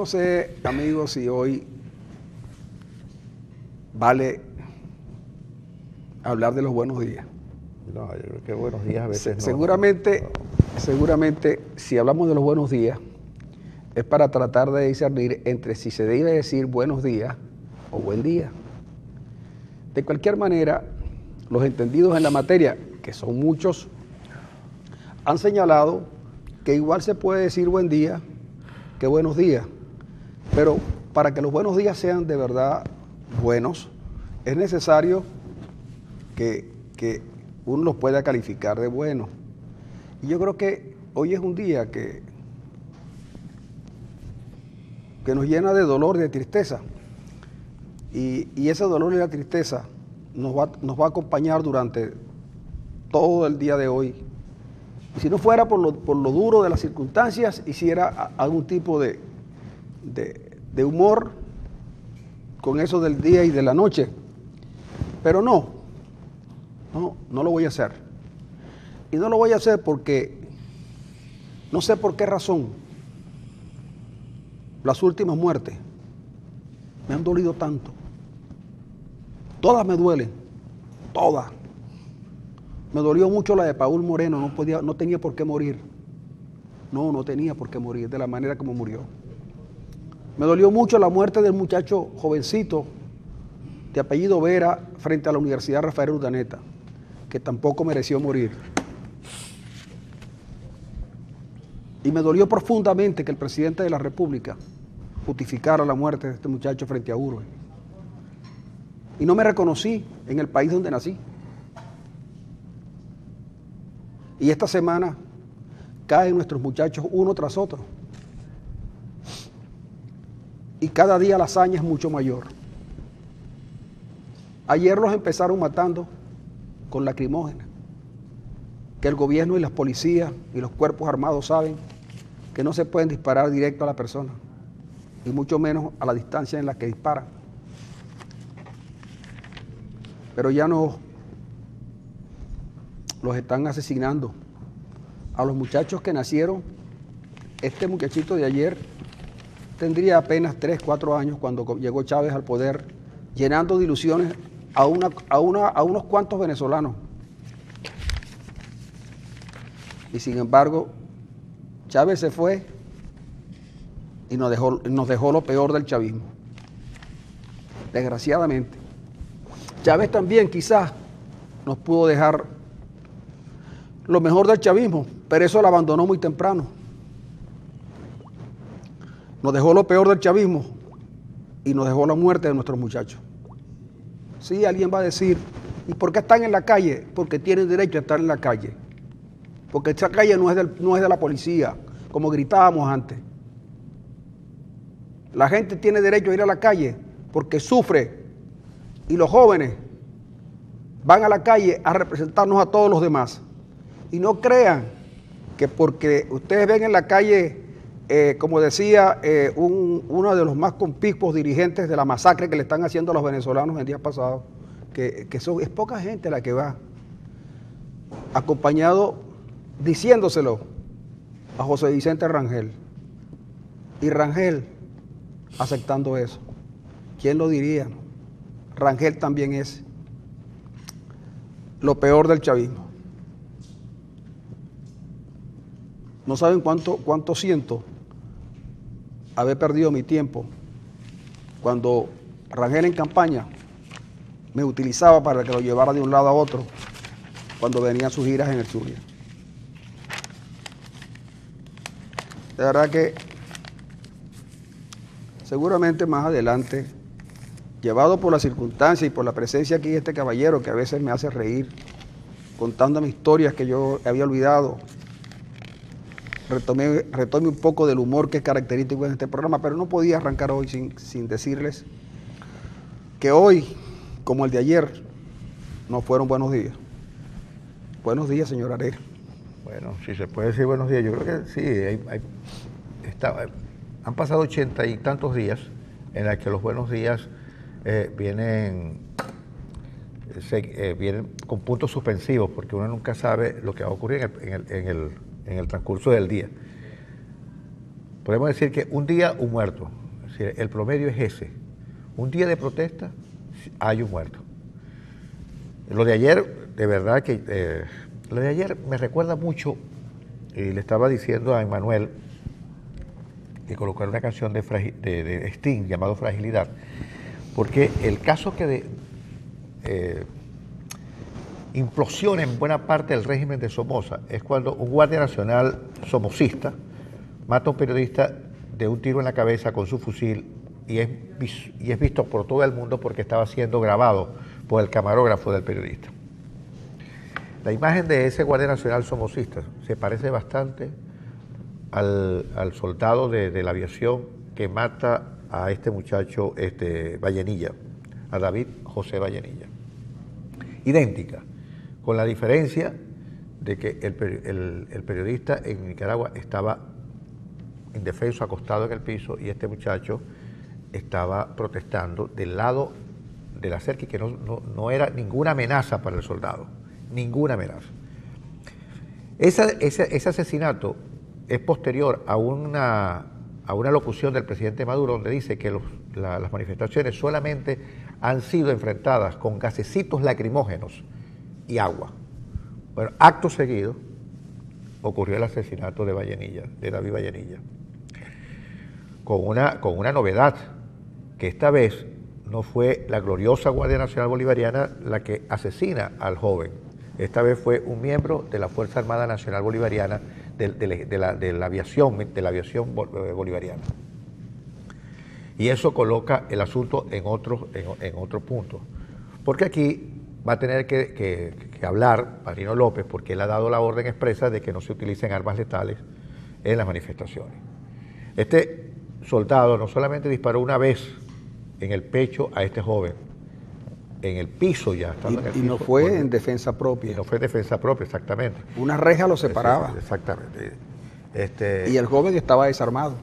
no sé, amigos, si hoy vale hablar de los buenos días. No, yo creo que buenos días a veces no. Seguramente, si hablamos de los buenos días, es para tratar de discernir entre si se debe decir buenos días o buen día. De cualquier manera, los entendidos en la materia, que son muchos, han señalado que igual se puede decir buen día que buenos días, pero para que los buenos días sean de verdad buenos, es necesario que uno los pueda calificar de buenos. Y yo creo que hoy es un día que nos llena de dolor y de tristeza. Y ese dolor y la tristeza nos va a acompañar durante todo el día de hoy. Y si no fuera por lo duro de las circunstancias, hiciera algún tipo de humor con eso del día y de la noche. Pero no lo voy a hacer. Y no lo voy a hacer porque no sé por qué razón las últimas muertes me han dolido tanto. Todas me duelen, todas. Me dolió mucho la de Paul Moreno, no tenía por qué morir. No tenía por qué morir de la manera como murió. Me dolió mucho la muerte del muchacho jovencito de apellido Vera frente a la Universidad Rafael Urdaneta, que tampoco mereció morir. Y me dolió profundamente que el presidente de la República justificara la muerte de este muchacho frente a Urbe. Y no me reconocí en el país donde nací. Y esta semana caen nuestros muchachos uno tras otro. Y cada día la hazaña es mucho mayor. Ayer los empezaron matando con lacrimógenas, que el gobierno y las policías y los cuerpos armados saben que no se pueden disparar directo a la persona, y mucho menos a la distancia en la que disparan. Pero ya no los están asesinando. A los muchachos que nacieron, este muchachito de ayer tendría apenas 3, 4 años cuando llegó Chávez al poder, llenando de ilusiones a unos cuantos venezolanos. Y sin embargo, Chávez se fue y nos dejó lo peor del chavismo. Desgraciadamente. Chávez también quizás nos pudo dejar lo mejor del chavismo, pero eso lo abandonó muy temprano. Nos dejó lo peor del chavismo y nos dejó la muerte de nuestros muchachos. Sí, alguien va a decir, ¿y por qué están en la calle? Porque tienen derecho a estar en la calle. Porque esta calle no es de la policía, como gritábamos antes. La gente tiene derecho a ir a la calle porque sufre, y los jóvenes van a la calle a representarnos a todos los demás. Y no crean que porque ustedes ven en la calle, como decía uno de los más conspicuos dirigentes de la masacre que le están haciendo a los venezolanos en días pasados, que es poca gente la que va, acompañado, diciéndoselo a José Vicente Rangel. Y Rangel aceptando eso. ¿Quién lo diría? Rangel también es lo peor del chavismo. No saben cuánto siento haber perdido mi tiempo cuando Rangel en campaña me utilizaba para que lo llevara de un lado a otro cuando venían sus giras en el Zulia. De verdad que seguramente más adelante, llevado por las circunstancias y por la presencia aquí de este caballero que a veces me hace reír, contándome historias que yo había olvidado, retome un poco del humor que es característico en este programa, pero no podía arrancar hoy sin decirles que hoy, como el de ayer, no fueron buenos días. Buenos días, señor Areja. Bueno, si se puede decir buenos días, yo creo que sí, han pasado 80 y tantos días en los que los buenos días vienen con puntos suspensivos, porque uno nunca sabe lo que va a ocurrir en el transcurso del día. podemos decir que un día, un muerto. Es decir, el promedio es ese. Un día de protesta, hay un muerto. Lo de ayer, de verdad que... lo de ayer me recuerda mucho, y le estaba diciendo a Emmanuel que colocar una canción de Sting llamado Fragilidad, porque el caso que implosiona en buena parte el régimen de Somoza es cuando un guardia nacional somocista mata a un periodista de un tiro en la cabeza con su fusil y es visto por todo el mundo porque estaba siendo grabado por el camarógrafo del periodista. La imagen de ese guardia nacional somocista se parece bastante al soldado de la aviación que mata a este muchacho Vallenilla, a David José Vallenilla. Idéntica, con la diferencia de que el periodista en Nicaragua estaba indefenso, acostado en el piso, y este muchacho estaba protestando del lado de la cerca, y que no era ninguna amenaza para el soldado, ninguna amenaza. Ese asesinato es posterior a una locución del presidente Maduro donde dice que las manifestaciones solamente han sido enfrentadas con gasecitos lacrimógenos y agua. Bueno, acto seguido ocurrió el asesinato de Vallenilla, de David Vallenilla, con una novedad, que esta vez no fue la gloriosa Guardia Nacional Bolivariana la que asesina al joven. Esta vez fue un miembro de la Fuerza Armada Nacional Bolivariana, de la aviación bolivariana. Y eso coloca el asunto en otro punto. Porque aquí va a tener que hablar Padrino López, porque él ha dado la orden expresa de que no se utilicen armas letales en las manifestaciones. Este soldado no solamente disparó una vez en el pecho a este joven, en el piso ya. Y no fue en defensa propia. Y no fue en defensa propia, exactamente. Una reja lo separaba. Exactamente. Y el joven estaba desarmado.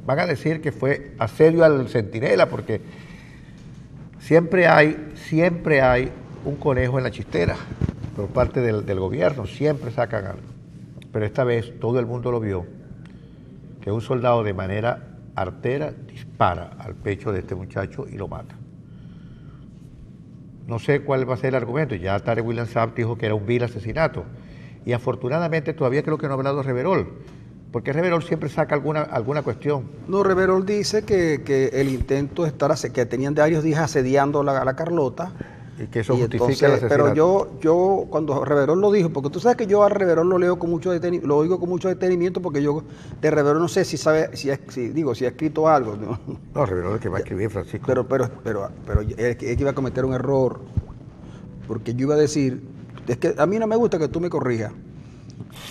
Van a decir que fue asedio al centinela, porque siempre hay un conejo en la chistera por parte del gobierno, siempre sacan algo. Pero esta vez todo el mundo lo vio, que un soldado de manera artera dispara al pecho de este muchacho y lo mata. No sé cuál va a ser el argumento. Ya Tarek William Saab dijo que era un vil asesinato. Y afortunadamente todavía creo que no ha hablado Reverol, porque Reverol siempre saca alguna cuestión. No, Reverol dice que el intento que tenían varios días asediando a la Carlota. Y que eso justifica el asesinato. Pero yo cuando Reverol lo dijo, porque tú sabes que yo a Reverol lo leo con mucho detenimiento, lo oigo con mucho detenimiento, porque yo de Reverol no sé si ha escrito algo. No, Reverol es que va a escribir, Francisco. Pero es que iba a cometer un error, porque yo iba a decir, es que a mí no me gusta que tú me corrijas,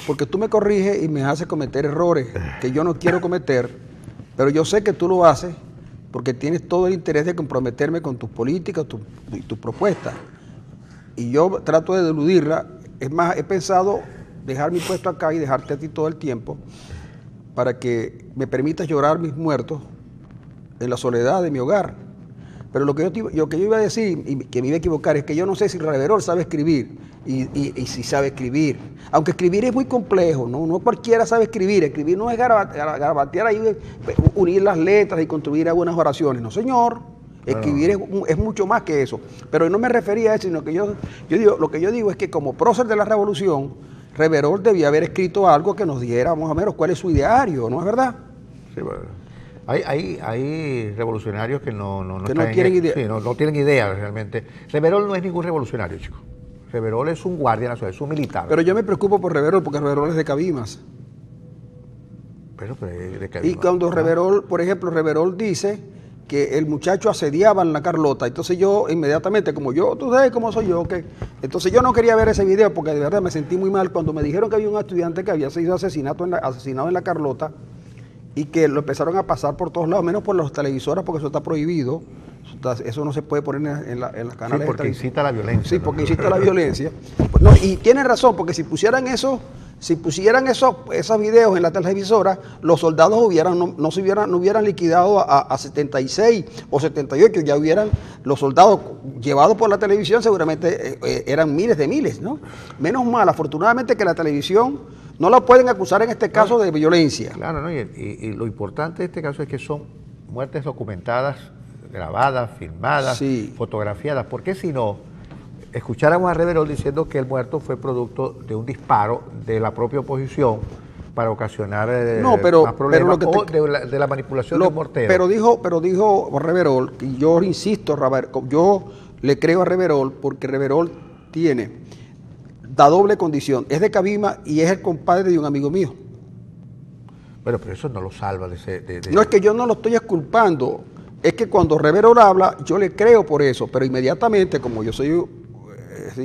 porque tú me corriges y me haces cometer errores que yo no quiero cometer, pero yo sé que tú lo haces porque tienes todo el interés de comprometerme con tus políticas y tus propuestas. Y yo trato de eludirla. Es más, he pensado dejar mi puesto acá y dejarte a ti todo el tiempo para que me permitas llorar mis muertos en la soledad de mi hogar. Pero lo que yo iba a decir, y que me iba a equivocar, es que yo no sé si Reverol sabe escribir y si sabe escribir. Aunque escribir es muy complejo, no cualquiera sabe escribir. Escribir no es garabatear ahí, unir las letras y construir algunas oraciones. No, señor. Escribir es mucho más que eso. Pero no me refería a eso, sino que lo que yo digo es que como prócer de la revolución, Reverol debía haber escrito algo que nos diera más o menos cuál es su ideario, ¿no es verdad? Sí, bueno. Hay revolucionarios que no tienen idea. Sí, no tienen idea realmente. Reverol no es ningún revolucionario, chico. Reverol es un guardia nacional, es un militar. Pero yo me preocupo por Reverol, porque Reverol es de Cabimas. Pero de Cabimas. Y cuando Reverol, por ejemplo, Reverol dice que el muchacho asediaba en la Carlota, entonces yo inmediatamente, tú sabes cómo soy yo, entonces yo no quería ver ese video, porque de verdad me sentí muy mal cuando me dijeron que había un estudiante que había sido asesinado en la Carlota, y que lo empezaron a pasar por todos lados, menos por las televisoras, porque eso está prohibido. Eso no se puede poner en las canales. Sí, porque incita a la violencia. Sí, porque incita a la violencia. No, y tienen razón, porque si pusieran esos videos en la televisora, los soldados no hubieran liquidado a 76 o 78, ya hubieran los soldados llevados por la televisión, seguramente eran miles de miles, ¿no? Menos mal, afortunadamente, que la televisión No la pueden acusar en este caso de violencia. Claro, ¿no? Y lo importante de este caso es que son muertes documentadas, grabadas, filmadas, Sí. fotografiadas, porque si no, escucháramos a Reverol diciendo que el muerto fue producto de un disparo de la propia oposición para ocasionar No, pero, más problemas, pero lo que o de la manipulación del mortero. Pero dijo Reverol, y yo insisto, yo le creo a Reverol porque Reverol tiene la doble condición, es de Cabima y es el compadre de un amigo mío. Bueno, pero eso no lo salva de ese... No es que yo no lo estoy exculpando, es que cuando Reverol habla, yo le creo por eso, pero inmediatamente, como yo soy,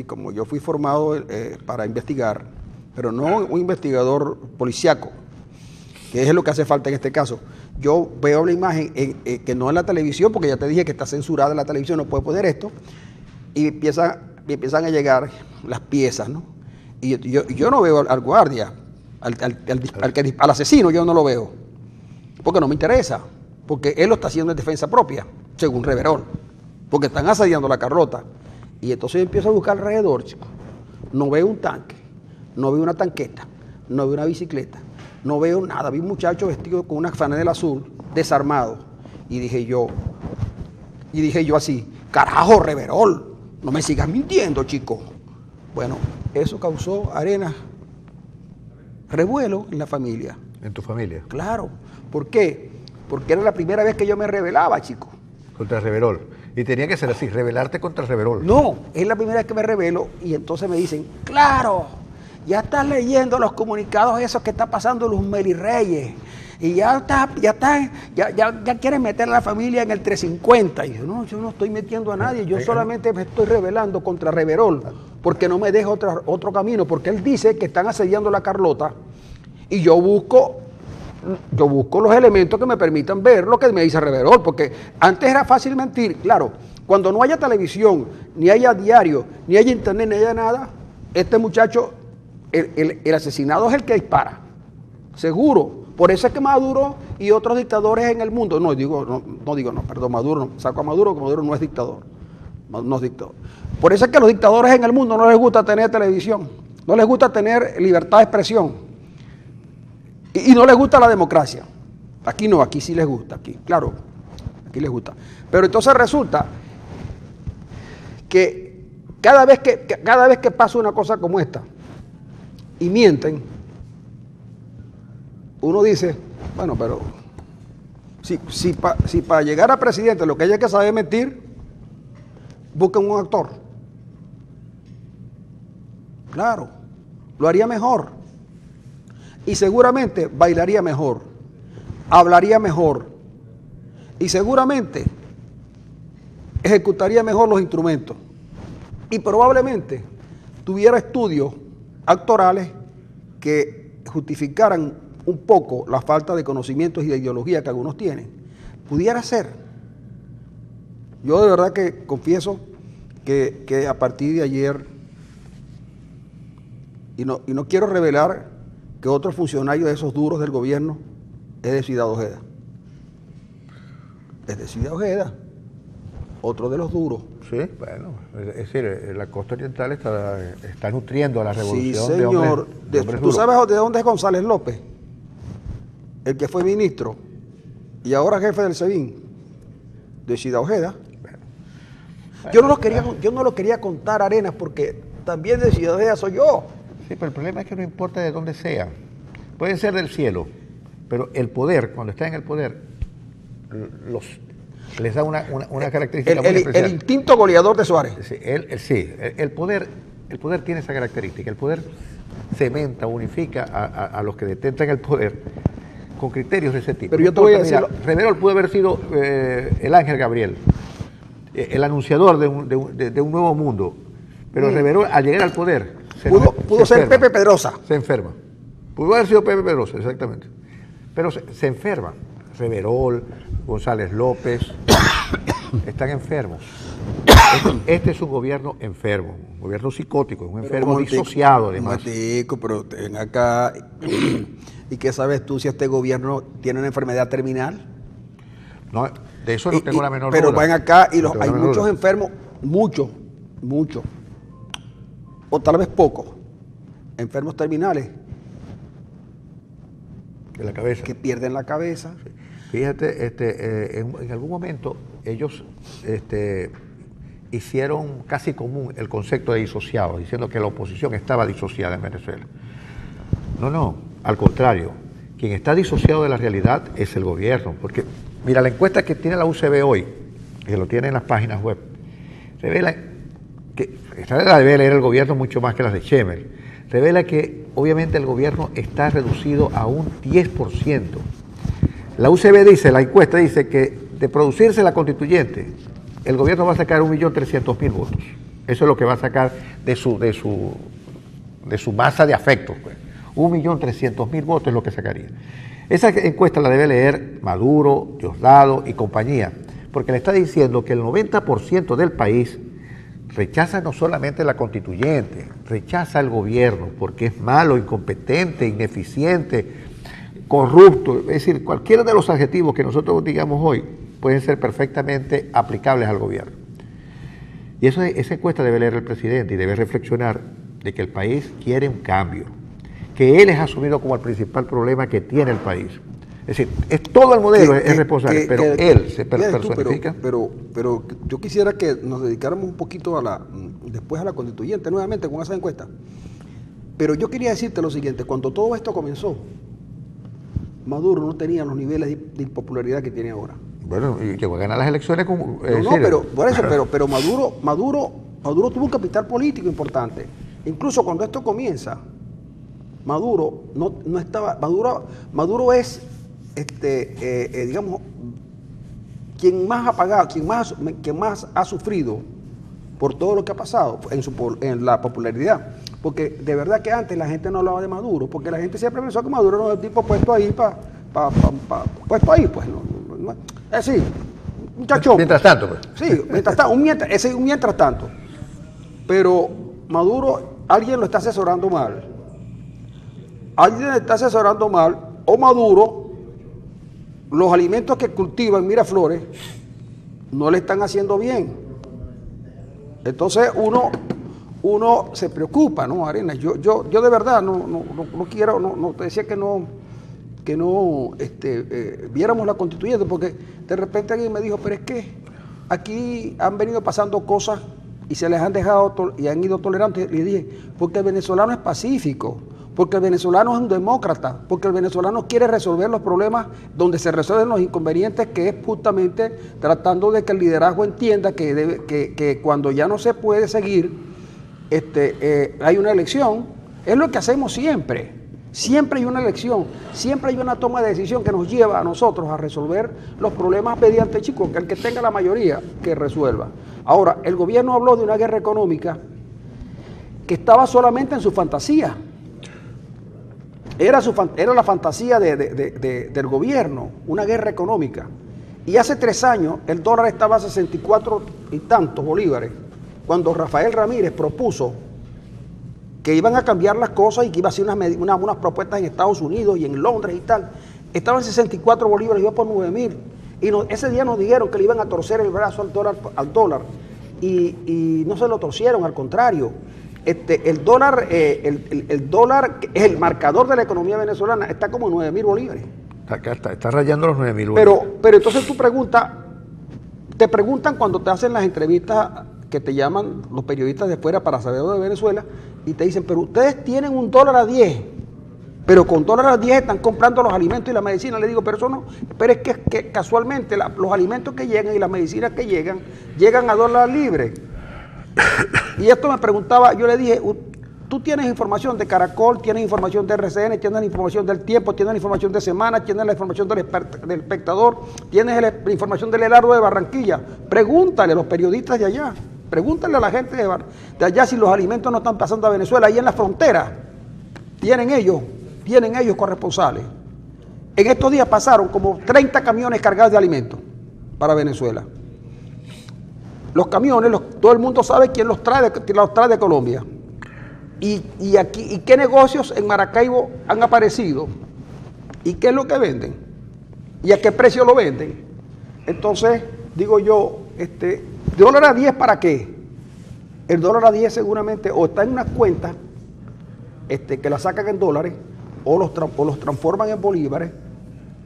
como yo fui formado para investigar, pero no un investigador policiaco, que es lo que hace falta en este caso. Yo veo la imagen que no en la televisión, porque ya te dije que está censurada en la televisión, no puede poner esto, y empiezan a llegar las piezas, ¿no? Y yo no veo al guardia, al asesino yo no lo veo, porque no me interesa, porque él lo está haciendo en defensa propia, según Reverol, porque están asediando la Carlota. Y entonces yo empiezo a buscar alrededor, chico. No veo un tanque, no veo una tanqueta, no veo una bicicleta, no veo nada. Vi un muchacho vestido con una franela azul, desarmado. Y dije yo así, carajo, Reverol, no me sigas mintiendo, chico. Bueno, eso causó, Arenas, revuelo en la familia. ¿En tu familia? Claro. ¿Por qué? Porque era la primera vez que yo me rebelaba, chico. Contra Reverol. Y tenía que ser así, rebelarte contra Reverol. No, es la primera vez que me rebelo y entonces me dicen, claro, ya estás leyendo los comunicados esos que está pasando Luz Meli Reyes y ya quieres meter a la familia en el 350. Y yo no estoy metiendo a nadie, yo solamente me estoy rebelando contra Reverol porque no me deja otro camino, porque él dice que están asediando la Carlota y yo busco los elementos que me permitan ver lo que me dice Reverol, porque antes era fácil mentir. Claro, cuando no haya televisión, ni haya diario, ni haya internet, ni haya nada, este muchacho, el asesinado es el que dispara, seguro. Por eso es que Maduro y otros dictadores en el mundo, Maduro, saco a Maduro, que Maduro no es dictador, no es dictador. Por eso es que a los dictadores en el mundo no les gusta tener televisión, no les gusta tener libertad de expresión. Y no les gusta la democracia. Aquí no, aquí sí les gusta, aquí les gusta. Pero entonces resulta que cada vez que pasa una cosa como esta y mienten, uno dice, bueno, pero si para llegar a presidente lo que hay que saber mentir, busquen un actor. Claro, lo haría mejor. Y seguramente bailaría mejor, hablaría mejor y seguramente ejecutaría mejor los instrumentos y probablemente tuviera estudios actorales que justificaran un poco la falta de conocimientos y de ideología que algunos tienen. Pudiera ser. Yo de verdad que confieso que a partir de ayer, y no quiero revelar que otro funcionario de esos duros del gobierno es de Ciudad Ojeda. Es de Ciudad Ojeda, otro de los duros. Sí, bueno, es decir, la costa oriental está nutriendo a la revolución. Sí, señor. de hombres ¿Tú duros. sabes de dónde es González López? El que fue ministro y ahora jefe del SEBIN, de Ciudad Ojeda. Yo no lo quería contar, Arenas, porque también de Ciudad Ojeda soy yo. Sí, pero el problema es que no importa de dónde sea. Pueden ser del cielo, pero el poder, cuando está en el poder, les da una característica muy especial. El instinto goleador de Suárez. Sí, el poder tiene esa característica. El poder cementa, unifica a los que detentan el poder con criterios de ese tipo. Pero yo te voy a decir... Reverol pudo haber sido el ángel Gabriel, el anunciador de un nuevo mundo, pero Reverol, al llegar al poder... Pudo ser Pepe Pedrosa. Se enferma. Pudo haber sido Pepe Pedrosa, exactamente. Pero se enferma. Reverol, González López, están enfermos. Este es un gobierno enfermo, un gobierno psicótico, un enfermo disociado además. Pero ven acá, ¿y qué sabes tú si este gobierno tiene una enfermedad terminal? No, de eso no tengo la menor duda. Pero ven acá, y hay muchos enfermos, muchos, o tal vez pocos, enfermos terminales, de la cabeza. que pierden la cabeza. Fíjate, en algún momento ellos hicieron casi común el concepto de disociado, diciendo que la oposición estaba disociada en Venezuela. No, al contrario, quien está disociado de la realidad es el gobierno, porque mira, la encuesta que tiene la UCB hoy, que lo tiene en las páginas web, revela que, esta la debe leer el gobierno mucho más que las de Schemel, revela que obviamente el gobierno está reducido a un 10%. La UCB dice, la encuesta dice que de producirse la constituyente, el gobierno va a sacar 1.300.000 votos. Eso es lo que va a sacar de su masa de afectos. Pues. 1.300.000 votos es lo que sacaría. Esa encuesta la debe leer Maduro, Diosdado y compañía, porque le está diciendo que el 90% del país rechaza no solamente la constituyente, rechaza al gobierno porque es malo, incompetente, ineficiente, corrupto. Es decir, cualquiera de los adjetivos que nosotros digamos hoy pueden ser perfectamente aplicables al gobierno. Y esa encuesta debe leer el presidente y debe reflexionar de que el país quiere un cambio, que él es asumido como el principal problema que tiene el país. Es decir, es todo el modelo es responsable, pero él se personifica. Pero yo quisiera que nos dedicáramos un poquito después a la constituyente nuevamente con esa encuesta. Pero yo quería decirte lo siguiente, cuando todo esto comenzó, Maduro no tenía los niveles de impopularidad que tiene ahora. Bueno, y llegó a ganar las elecciones con... pero Maduro tuvo un capital político importante. Incluso cuando esto comienza, Maduro no estaba... Maduro es, digamos, quien más ha pagado, quien más ha sufrido por todo lo que ha pasado en la popularidad. Porque de verdad que antes la gente no hablaba de Maduro, porque la gente siempre pensó que Maduro era un tipo puesto ahí puesto ahí, pues no. Es decir, muchachón. Mientras tanto, pues. Sí, mientras tanto. Pero Maduro, alguien lo está asesorando mal. Alguien le está asesorando mal, o Maduro, los alimentos que cultiva en Miraflores no le están haciendo bien. Entonces uno se preocupa, ¿no, Arenas? Yo de verdad no quiero, te decía que no viéramos la constituyente, porque de repente alguien me dijo, pero es que aquí han venido pasando cosas y se les han dejado y han ido tolerantes. Y dije, porque el venezolano es pacífico, porque el venezolano es un demócrata, porque el venezolano quiere resolver los problemas donde se resuelven los inconvenientes, que es justamente tratando de que el liderazgo entienda que cuando ya no se puede seguir, hay una elección. Es lo que hacemos siempre. Siempre hay una elección, siempre hay una toma de decisión que nos lleva a nosotros a resolver los problemas mediante, chicos, que el que tenga la mayoría que resuelva. Ahora, el gobierno habló de una guerra económica que estaba solamente en su fantasía. Era la fantasía del gobierno, una guerra económica. Y hace 3 años el dólar estaba a 64 y tantos bolívares, cuando Rafael Ramírez propuso que iban a cambiar las cosas y que iba a hacer unas propuestas en Estados Unidos y en Londres y tal. Estaban 64 bolívares, iba por 9.000. Y ese día nos dijeron que le iban a torcer el brazo al dólar. Y no se lo torcieron, al contrario. El dólar, el marcador de la economía venezolana está como en 9.000 bolívares. Está rayando los 9.000 bolívares. Pero entonces te preguntan cuando te hacen las entrevistas, que te llaman los periodistas de fuera para saber de Venezuela, y te dicen, pero ustedes tienen $1.10, pero con $1.10 están comprando los alimentos y la medicina. Le digo, pero eso no, pero es que casualmente los alimentos que llegan y las medicinas que llegan a $1 libre. Y esto me preguntaba, yo le dije, tú tienes información de Caracol, tienes información de RCN, tienes la información del Tiempo, tienes la información de Semana, tienes la información del Espectador, tienes la información del Heraldo de Barranquilla. Pregúntale a los periodistas de allá, pregúntale a la gente de allá si los alimentos no están pasando a Venezuela. Ahí en la frontera tienen ellos corresponsales. En estos días pasaron como 30 camiones cargados de alimentos para Venezuela. Los camiones, todo el mundo sabe quién los trae de Colombia. ¿Y qué negocios en Maracaibo han aparecido? ¿Y qué es lo que venden? ¿Y a qué precio lo venden? Entonces, digo yo, $1.10 ¿para qué? El $1.10 seguramente o está en unas cuentas que la sacan en dólares, o los transforman en bolívares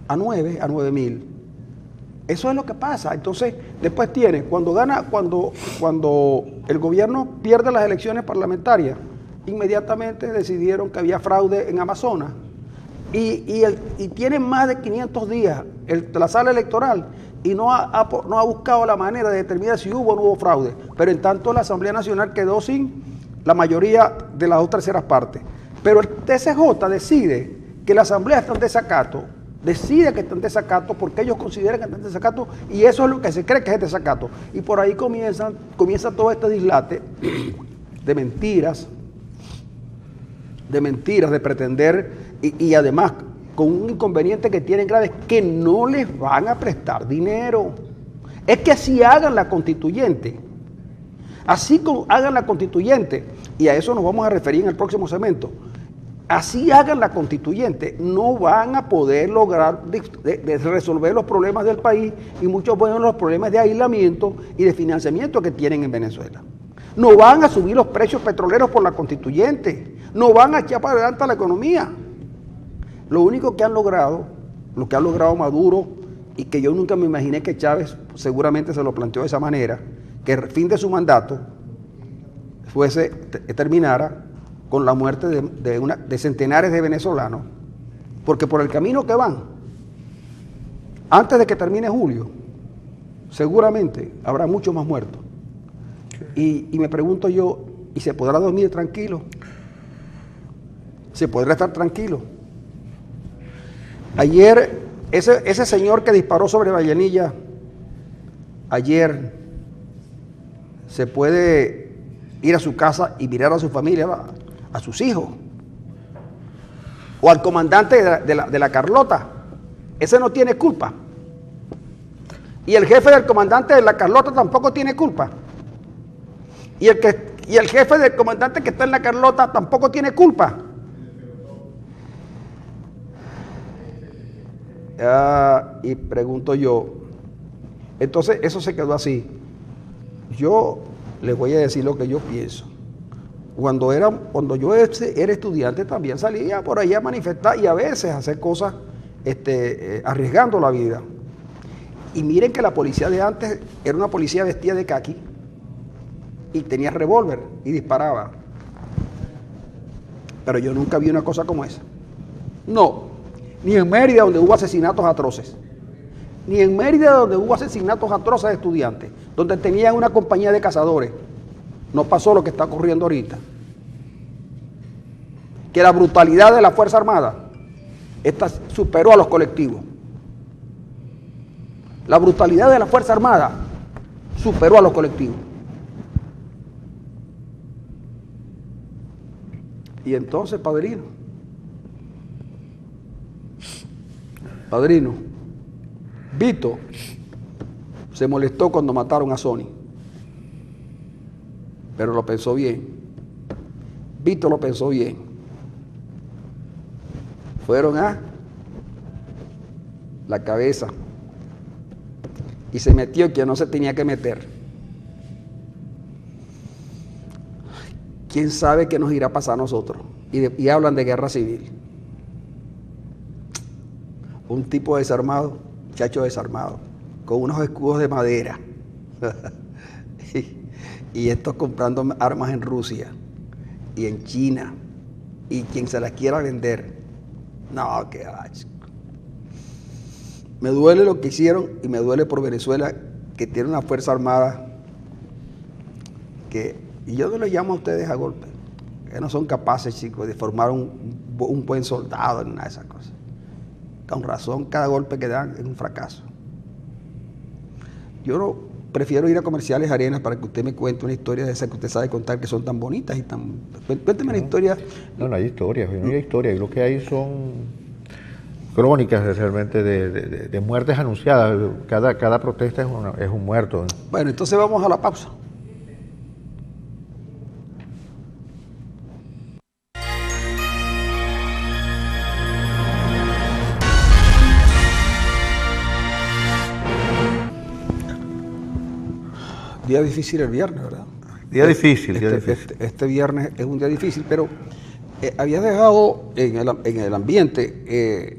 a 9.000. Eso es lo que pasa. Entonces, después tiene, cuando el gobierno pierde las elecciones parlamentarias, inmediatamente decidieron que había fraude en Amazonas y tienen más de 500 días la sala electoral y no ha buscado la manera de determinar si hubo o no hubo fraude. Pero en tanto la Asamblea Nacional quedó sin la mayoría de las 2/3 partes. Pero el TCJ decide que la Asamblea está en desacato, porque ellos consideran que está en desacato y eso es lo que se cree que es desacato. Y por ahí comienza todo este dislate de mentiras, de pretender y además con un inconveniente que tienen grave, que no les van a prestar dinero. Es que así hagan la constituyente, y a eso nos vamos a referir en el próximo segmento. Así hagan la constituyente, no van a poder lograr de resolver los problemas del país y muchos los problemas de aislamiento y de financiamiento que tienen en Venezuela. No van a subir los precios petroleros por la constituyente, no van a echar para adelante la economía. Lo único que han logrado, lo que ha logrado Maduro, y que yo nunca me imaginé que Chávez seguramente se lo planteó de esa manera, que el fin de su mandato terminara con la muerte de centenares de venezolanos, porque por el camino que van, antes de que termine julio, seguramente habrá muchos más muertos. Y me pregunto yo, ¿y se podrá dormir tranquilo? ¿Se podrá estar tranquilo? Ayer, ese señor que disparó sobre Vallenilla, ayer se puede ir a su casa y mirar a su familia, a sus hijos, o al comandante de la Carlota. Ese no tiene culpa. Y el jefe del comandante de la Carlota tampoco tiene culpa. Y el jefe del comandante que está en la Carlota tampoco tiene culpa. Y pregunto yo, entonces eso se quedó así. Yo les voy a decir lo que yo pienso. Cuando yo era estudiante también salía por ahí a manifestar y a veces a hacer cosas arriesgando la vida. Y miren que la policía de antes era una policía vestida de caqui y tenía revólver y disparaba. Pero yo nunca vi una cosa como esa. No, ni en Mérida donde hubo asesinatos atroces. Ni en Mérida donde hubo asesinatos atroces de estudiantes, donde tenían una compañía de cazadores. No pasó lo que está ocurriendo ahorita. Que la brutalidad de la Fuerza Armada superó a los colectivos. La brutalidad de la Fuerza Armada superó a los colectivos. Y entonces, padrino, Vito se molestó cuando mataron a Sony, pero lo pensó bien. Vito lo pensó bien. Fueron a la cabeza y se metió quien no se tenía que meter. ¿Quién sabe qué nos irá a pasar a nosotros? Y hablan de guerra civil. Un tipo desarmado, muchacho desarmado, con unos escudos de madera. y estos comprando armas en Rusia y en China. Y quien se las quiera vender. No, qué chico. Me duele lo que hicieron y me duele por Venezuela, que tiene una fuerza armada y yo no les llamo a ustedes a golpe, que no son capaces, chicos, de formar un buen soldado en una de esas cosas. Con razón, cada golpe que dan es un fracaso. Yo prefiero ir a comerciales, Arenas, para que usted me cuente una historia de esas que usted sabe contar, que son tan bonitas y tan... Cuénteme una historia. No hay historias, no hay historias. Lo que hay son crónicas realmente de muertes anunciadas. Cada protesta es un muerto. Bueno, entonces vamos a la pausa. Día difícil el viernes, ¿verdad? Día difícil. Este viernes es un día difícil, pero habías dejado en el ambiente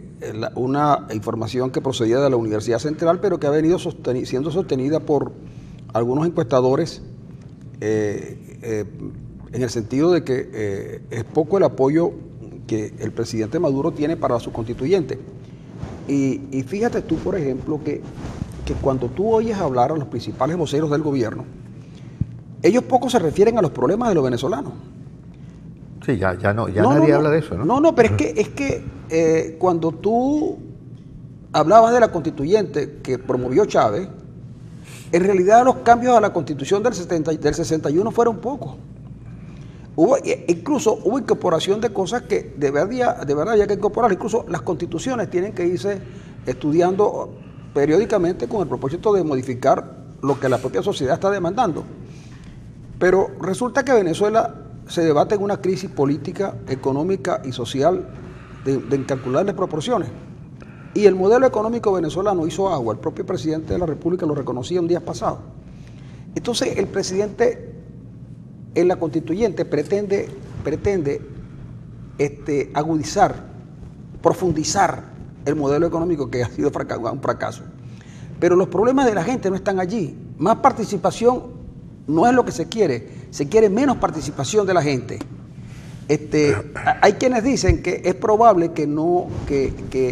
una información que procedía de la Universidad Central, pero que ha venido siendo sostenida por algunos encuestadores en el sentido de que es poco el apoyo que el presidente Maduro tiene para su constituyente. Y fíjate tú, por ejemplo, que cuando tú oyes hablar a los principales voceros del gobierno, ellos poco se refieren a los problemas de los venezolanos. Sí, ya nadie habla de eso, ¿no? No, pero es que cuando tú hablabas de la constituyente que promovió Chávez, en realidad los cambios a la constitución del 61 fueron pocos. Incluso hubo incorporación de cosas que de verdad había que incorporar. Incluso las constituciones tienen que irse estudiando periódicamente con el propósito de modificar lo que la propia sociedad está demandando. Pero resulta que Venezuela se debate en una crisis política, económica y social de incalculables proporciones. Y el modelo económico venezolano hizo agua. El propio presidente de la República lo reconocía un día pasado. Entonces el presidente en la constituyente pretende agudizar, profundizar el modelo económico que ha sido un fracaso. Pero los problemas de la gente no están allí. Más participación no es lo que se quiere menos participación de la gente. Hay quienes dicen que es probable que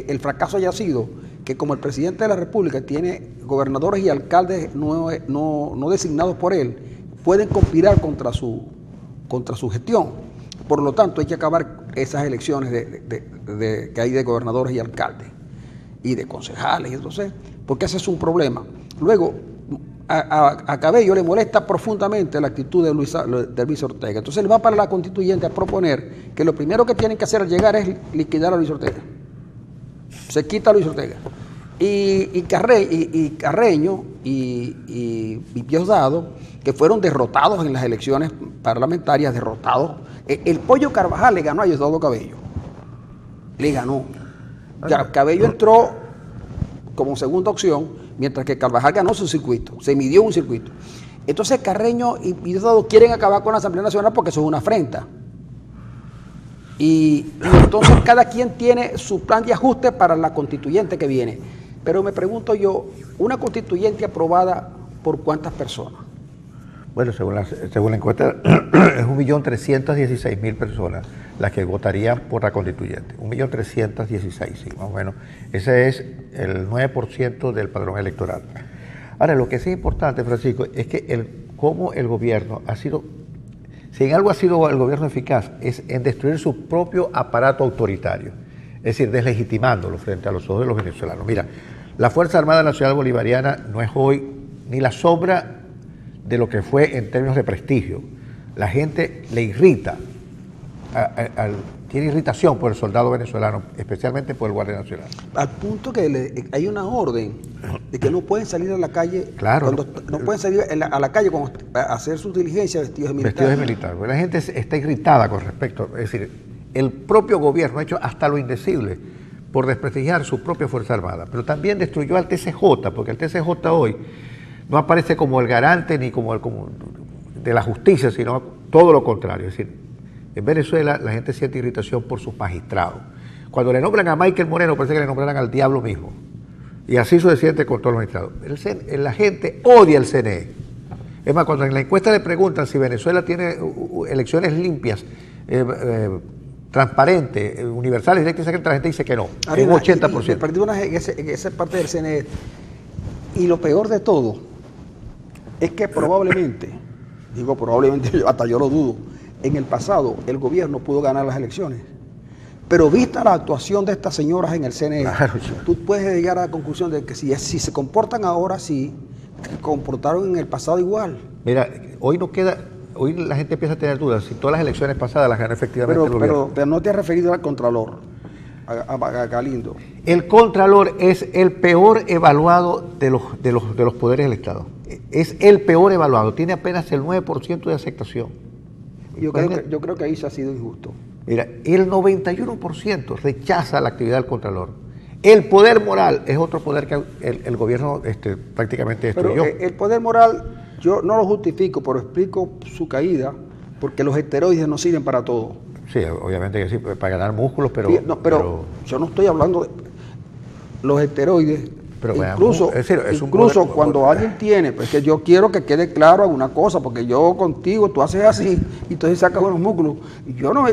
el fracaso haya sido que como el presidente de la República tiene gobernadores y alcaldes no designados por él, pueden conspirar contra su gestión. Por lo tanto, hay que acabar esas elecciones que hay de gobernadores y alcaldes y de concejales, entonces, porque ese es un problema. Luego, a Cabello le molesta profundamente la actitud de Luis Ortega. Entonces él va para la constituyente a proponer que lo primero que tienen que hacer al llegar es liquidar a Luis Ortega. Se quita a Luis Ortega. Y Carreño y Diosdado, que fueron derrotados en las elecciones parlamentarias, derrotados. El Pollo Carvajal le ganó a Diosdado Cabello. Le ganó. Cabello entró como segunda opción, mientras que Carvajal ganó su circuito, se midió un circuito. Entonces Carreño y Diosdado quieren acabar con la Asamblea Nacional porque eso es una afrenta. Y entonces cada quien tiene su plan de ajuste para la constituyente que viene. Pero me pregunto yo, ¿una constituyente aprobada por cuántas personas? Bueno, según la encuesta, es 1.316.000 personas las que votarían por la constituyente. 1.316.000, sí, más o menos. Ese es el 9% del padrón electoral. Ahora, lo que sí es importante, Francisco, es que cómo el gobierno ha sido, si en algo ha sido el gobierno eficaz, es en destruir su propio aparato autoritario, es decir, deslegitimándolo frente a los ojos de los venezolanos. Mira, la Fuerza Armada Nacional Bolivariana no es hoy ni la sombra de lo que fue en términos de prestigio. La gente le irrita, tiene irritación por el soldado venezolano, especialmente por el Guardia Nacional. Al punto que hay una orden de que no pueden salir a la calle, claro, no pueden salir a la calle a hacer sus diligencias vestidos de militar. Vestidos de militar. La gente está irritada con respecto, es decir, el propio gobierno ha hecho hasta lo indecible por desprestigiar su propia Fuerza Armada, pero también destruyó al TCJ, porque el TCJ hoy no aparece como el garante ni como de la justicia, sino todo lo contrario. Es decir, en Venezuela la gente siente irritación por sus magistrados. Cuando le nombran a Michael Moreno parece que le nombraran al diablo mismo. Y así sucesivamente con todos los magistrados. La gente odia el CNE. Es más, cuando en la encuesta le preguntan si Venezuela tiene elecciones limpias, transparentes, universales, directas y secretas, la gente dice que no, en un 80%. Me perdí en esa parte del CNE. Y lo peor de todo es que probablemente, hasta yo lo dudo, en el pasado el gobierno pudo ganar las elecciones. Pero vista la actuación de estas señoras en el CNE, claro, tú puedes llegar a la conclusión de que si se comportan ahora, sí, se comportaron en el pasado igual. Mira, hoy la gente empieza a tener dudas si todas las elecciones pasadas las ganó efectivamente el gobierno. Pero no te has referido al Contralor, a Galindo. El Contralor es el peor evaluado de los poderes del Estado. Es el peor evaluado, tiene apenas el 9% de aceptación. Yo creo que ahí se ha sido injusto. Mira, el 91% rechaza la actividad del Contralor. El poder moral es otro poder que el gobierno prácticamente destruyó. Pero el poder moral, yo no lo justifico, pero explico su caída, porque los esteroides no sirven para todo. Sí, obviamente que sí, para ganar músculos, pero... pero yo no estoy hablando de los esteroides. Pero incluso es decir, es incluso cuando alguien tiene, pues que yo quiero que quede claro alguna cosa, porque yo contigo, tú haces así, y entonces sacas unos músculos. Y yo no,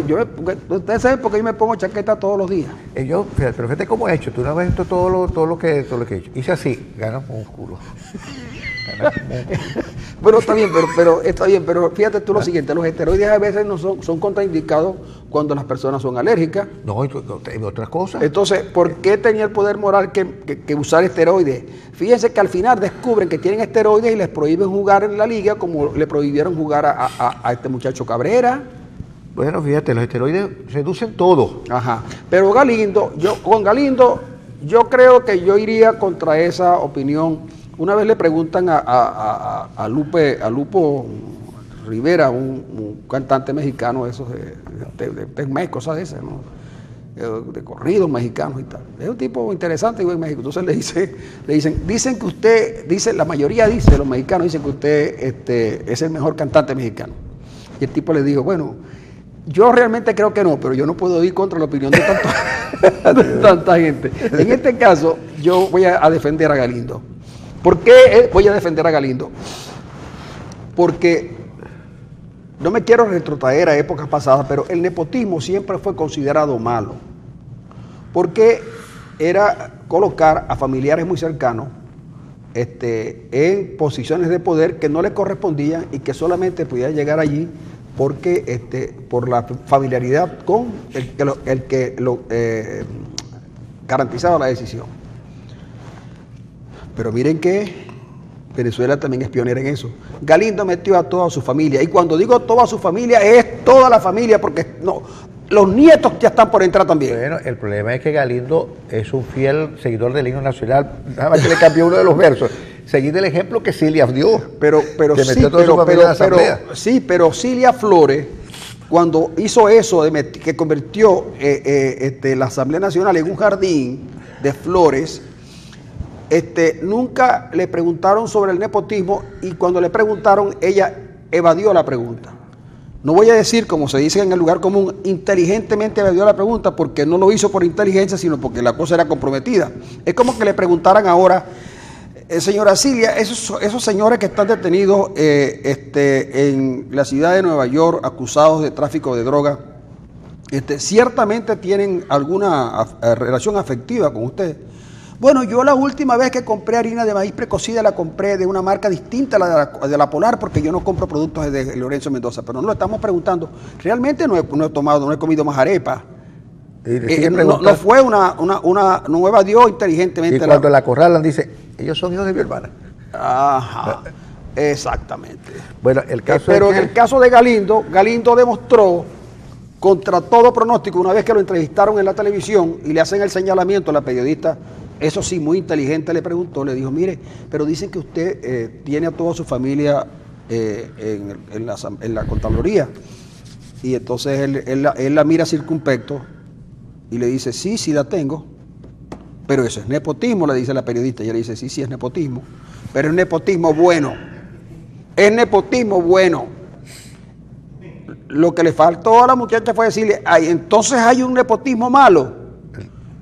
ustedes saben por qué yo me pongo chaqueta todos los días. Pero fíjate cómo he hecho, tú no ves esto todo lo que he hecho. Hice así, ganas músculo. Bueno, está bien, pero fíjate tú lo siguiente, los esteroides a veces no son contraindicados cuando las personas son alérgicas. No, y otras cosas. Entonces, ¿por qué tenía el poder moral que usar esteroides? Fíjense que al final descubren que tienen esteroides y les prohíben jugar en la liga, como le prohibieron jugar a este muchacho Cabrera. Bueno, fíjate, los esteroides reducen todo. Ajá. Pero con Galindo, yo creo que yo iría contra esa opinión. Una vez le preguntan a Lupo Rivera, un cantante mexicano, esos de México, cosas de esas, ¿no? De corridos mexicanos y tal. Es un tipo interesante, vive en México. Entonces dicen que usted, la mayoría dice, los mexicanos dicen que usted es el mejor cantante mexicano. Y el tipo le dijo, bueno, yo realmente creo que no, pero yo no puedo ir contra la opinión de tanta gente. En este caso, yo voy a defender a Galindo. ¿Por qué voy a defender a Galindo? Porque no me quiero retrotraer a épocas pasadas, pero el nepotismo siempre fue considerado malo, porque era colocar a familiares muy cercanos en posiciones de poder que no le correspondían y que solamente podía llegar allí porque por la familiaridad con el que garantizaba la decisión. Pero miren que Venezuela también es pionera en eso. Galindo metió a toda su familia, y cuando digo toda su familia, es toda la familia, porque no, los nietos ya están por entrar también. Bueno, el problema es que Galindo es un fiel seguidor del himno nacional, nada más que le cambió uno de los versos. Seguid el ejemplo que Cilia dio. Pero Cilia Flores, cuando hizo eso, que convirtió la Asamblea Nacional en un jardín de flores, nunca le preguntaron sobre el nepotismo, y cuando le preguntaron, ella evadió la pregunta. No voy a decir, como se dice en el lugar común, inteligentemente evadió la pregunta, porque no lo hizo por inteligencia, sino porque la cosa era comprometida. Es como que le preguntaran ahora, señora Cilia, esos señores que están detenidos en la ciudad de Nueva York, acusados de tráfico de droga, ciertamente tienen alguna relación afectiva con usted. Bueno, yo la última vez que compré harina de maíz precocida la compré de una marca distinta a la de la Polar, porque yo no compro productos de Lorenzo Mendoza. Pero no lo estamos preguntando. Realmente no he comido más arepa. No fue no evadió inteligentemente. Y cuando la acorralan dice, ellos son hijos de mi hermana. Ajá, exactamente. Bueno, el caso pero en el caso de Galindo demostró, contra todo pronóstico, una vez que lo entrevistaron en la televisión y le hacen el señalamiento a la periodista, eso sí, muy inteligente, le preguntó, le dijo, mire, pero dicen que usted tiene a toda su familia en la Contraloría. Y entonces él la mira circunspecto y le dice, sí la tengo, pero eso es nepotismo, le dice la periodista. Y ella le dice, sí es nepotismo, pero es nepotismo bueno. Es nepotismo bueno. Lo que le faltó a la muchacha fue decirle, ay, entonces hay un nepotismo malo.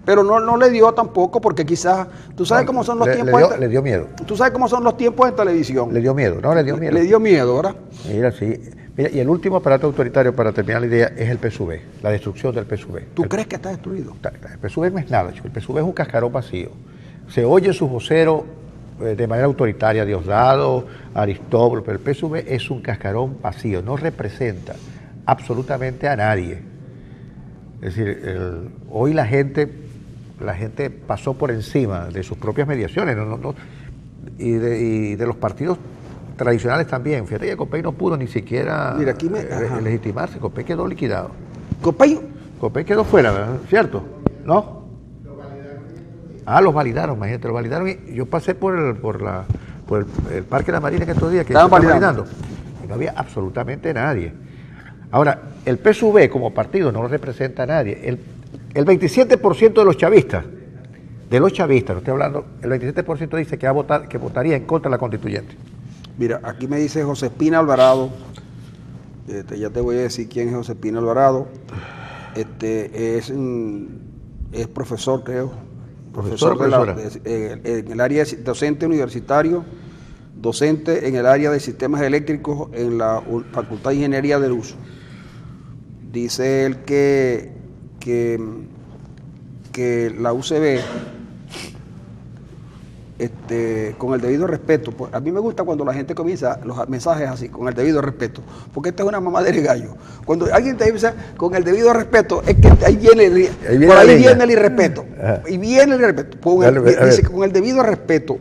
Pero no le dio tampoco, porque quizás, tú sabes cómo son los tiempos. Le dio miedo. Tú sabes cómo son los tiempos en televisión. Le dio miedo, no, le dio miedo. Le dio miedo, ¿verdad? Mira, sí. Mira, y el último aparato autoritario, para terminar la idea, es el PSUV, la destrucción del PSUV. ¿Tú crees que está destruido? El PSUV no es nada, chico. El PSUV es un cascarón vacío. Se oye su vocero de manera autoritaria, Diosdado, Aristóbulo, pero el PSUV es un cascarón vacío, no representa absolutamente a nadie. Es decir, hoy la gente pasó por encima de sus propias mediaciones y de los partidos tradicionales también. Fíjate que Copey no pudo ni siquiera legitimarse. Copey quedó liquidado. Copey quedó fuera, ¿verdad? ¿Cierto? ¿No? Los validaron, imagínate, lo validaron. Y yo pasé por el Parque de la Marina en estos días que estaban validando. Y no había absolutamente nadie. Ahora, el PSUV como partido no representa a nadie. El 27% de los chavistas, no estoy hablando, el 27% dice que votaría en contra de la constituyente. Mira, aquí me dice José Espina Alvarado, Ya te voy a decir quién es José Espina Alvarado. Es profesor, creo. ¿Profesor o en el área docente universitario, docente en el área de sistemas eléctricos en la Facultad de Ingeniería del Uso. Dice él que la UCB, con el debido respeto, pues a mí me gusta cuando la gente comienza los mensajes así, con el debido respeto, porque esta es una mamadera de gallo. Cuando alguien te dice con el debido respeto, es que ahí viene el irrespeto. Y viene el irrespeto. Dice que con el debido respeto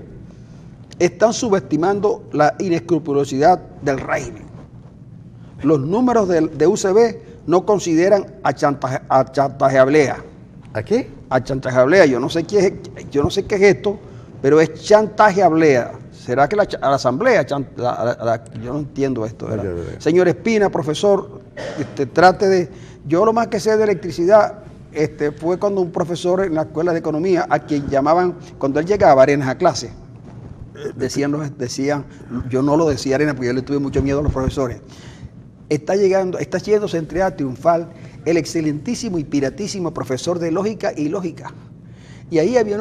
están subestimando la inescrupulosidad del régimen. Los números de UCB no consideran a chantajeablea. ¿A qué? A chantajeablea. Yo no sé qué es esto, pero es chantajeablea. ¿Será que a la asamblea? Yo no entiendo esto, ¿verdad? Señor Espina, profesor, trate de... Yo lo más que sé de electricidad fue cuando un profesor en la escuela de economía, a quien llamaban, cuando él llegaba a Arenas a clase, decían, yo no lo decía Arenas porque yo le tuve mucho miedo a los profesores. Está yéndose en entrada triunfal el excelentísimo y piratísimo profesor de lógica y lógica. Y ahí había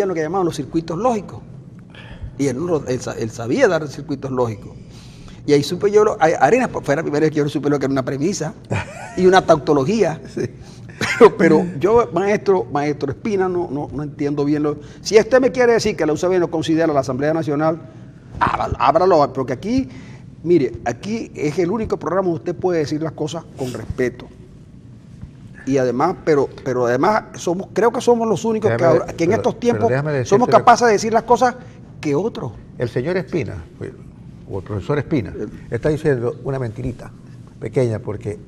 lo que llamaban los circuitos lógicos. Y él sabía dar circuitos lógicos. Y ahí supe yo, Arenas, fue la primera vez que yo supe lo que era una premisa y una tautología. Sí. Pero yo, maestro Espina, no entiendo bien. Si usted me quiere decir que la UCB no considera la Asamblea Nacional, ábralo, porque aquí, mire, aquí es el único programa donde usted puede decir las cosas con respeto. Y además, pero además creo que somos los únicos que en estos tiempos somos capaces de decir las cosas que otros. El señor Espina, o el profesor Espina, está diciendo una mentirita pequeña, porque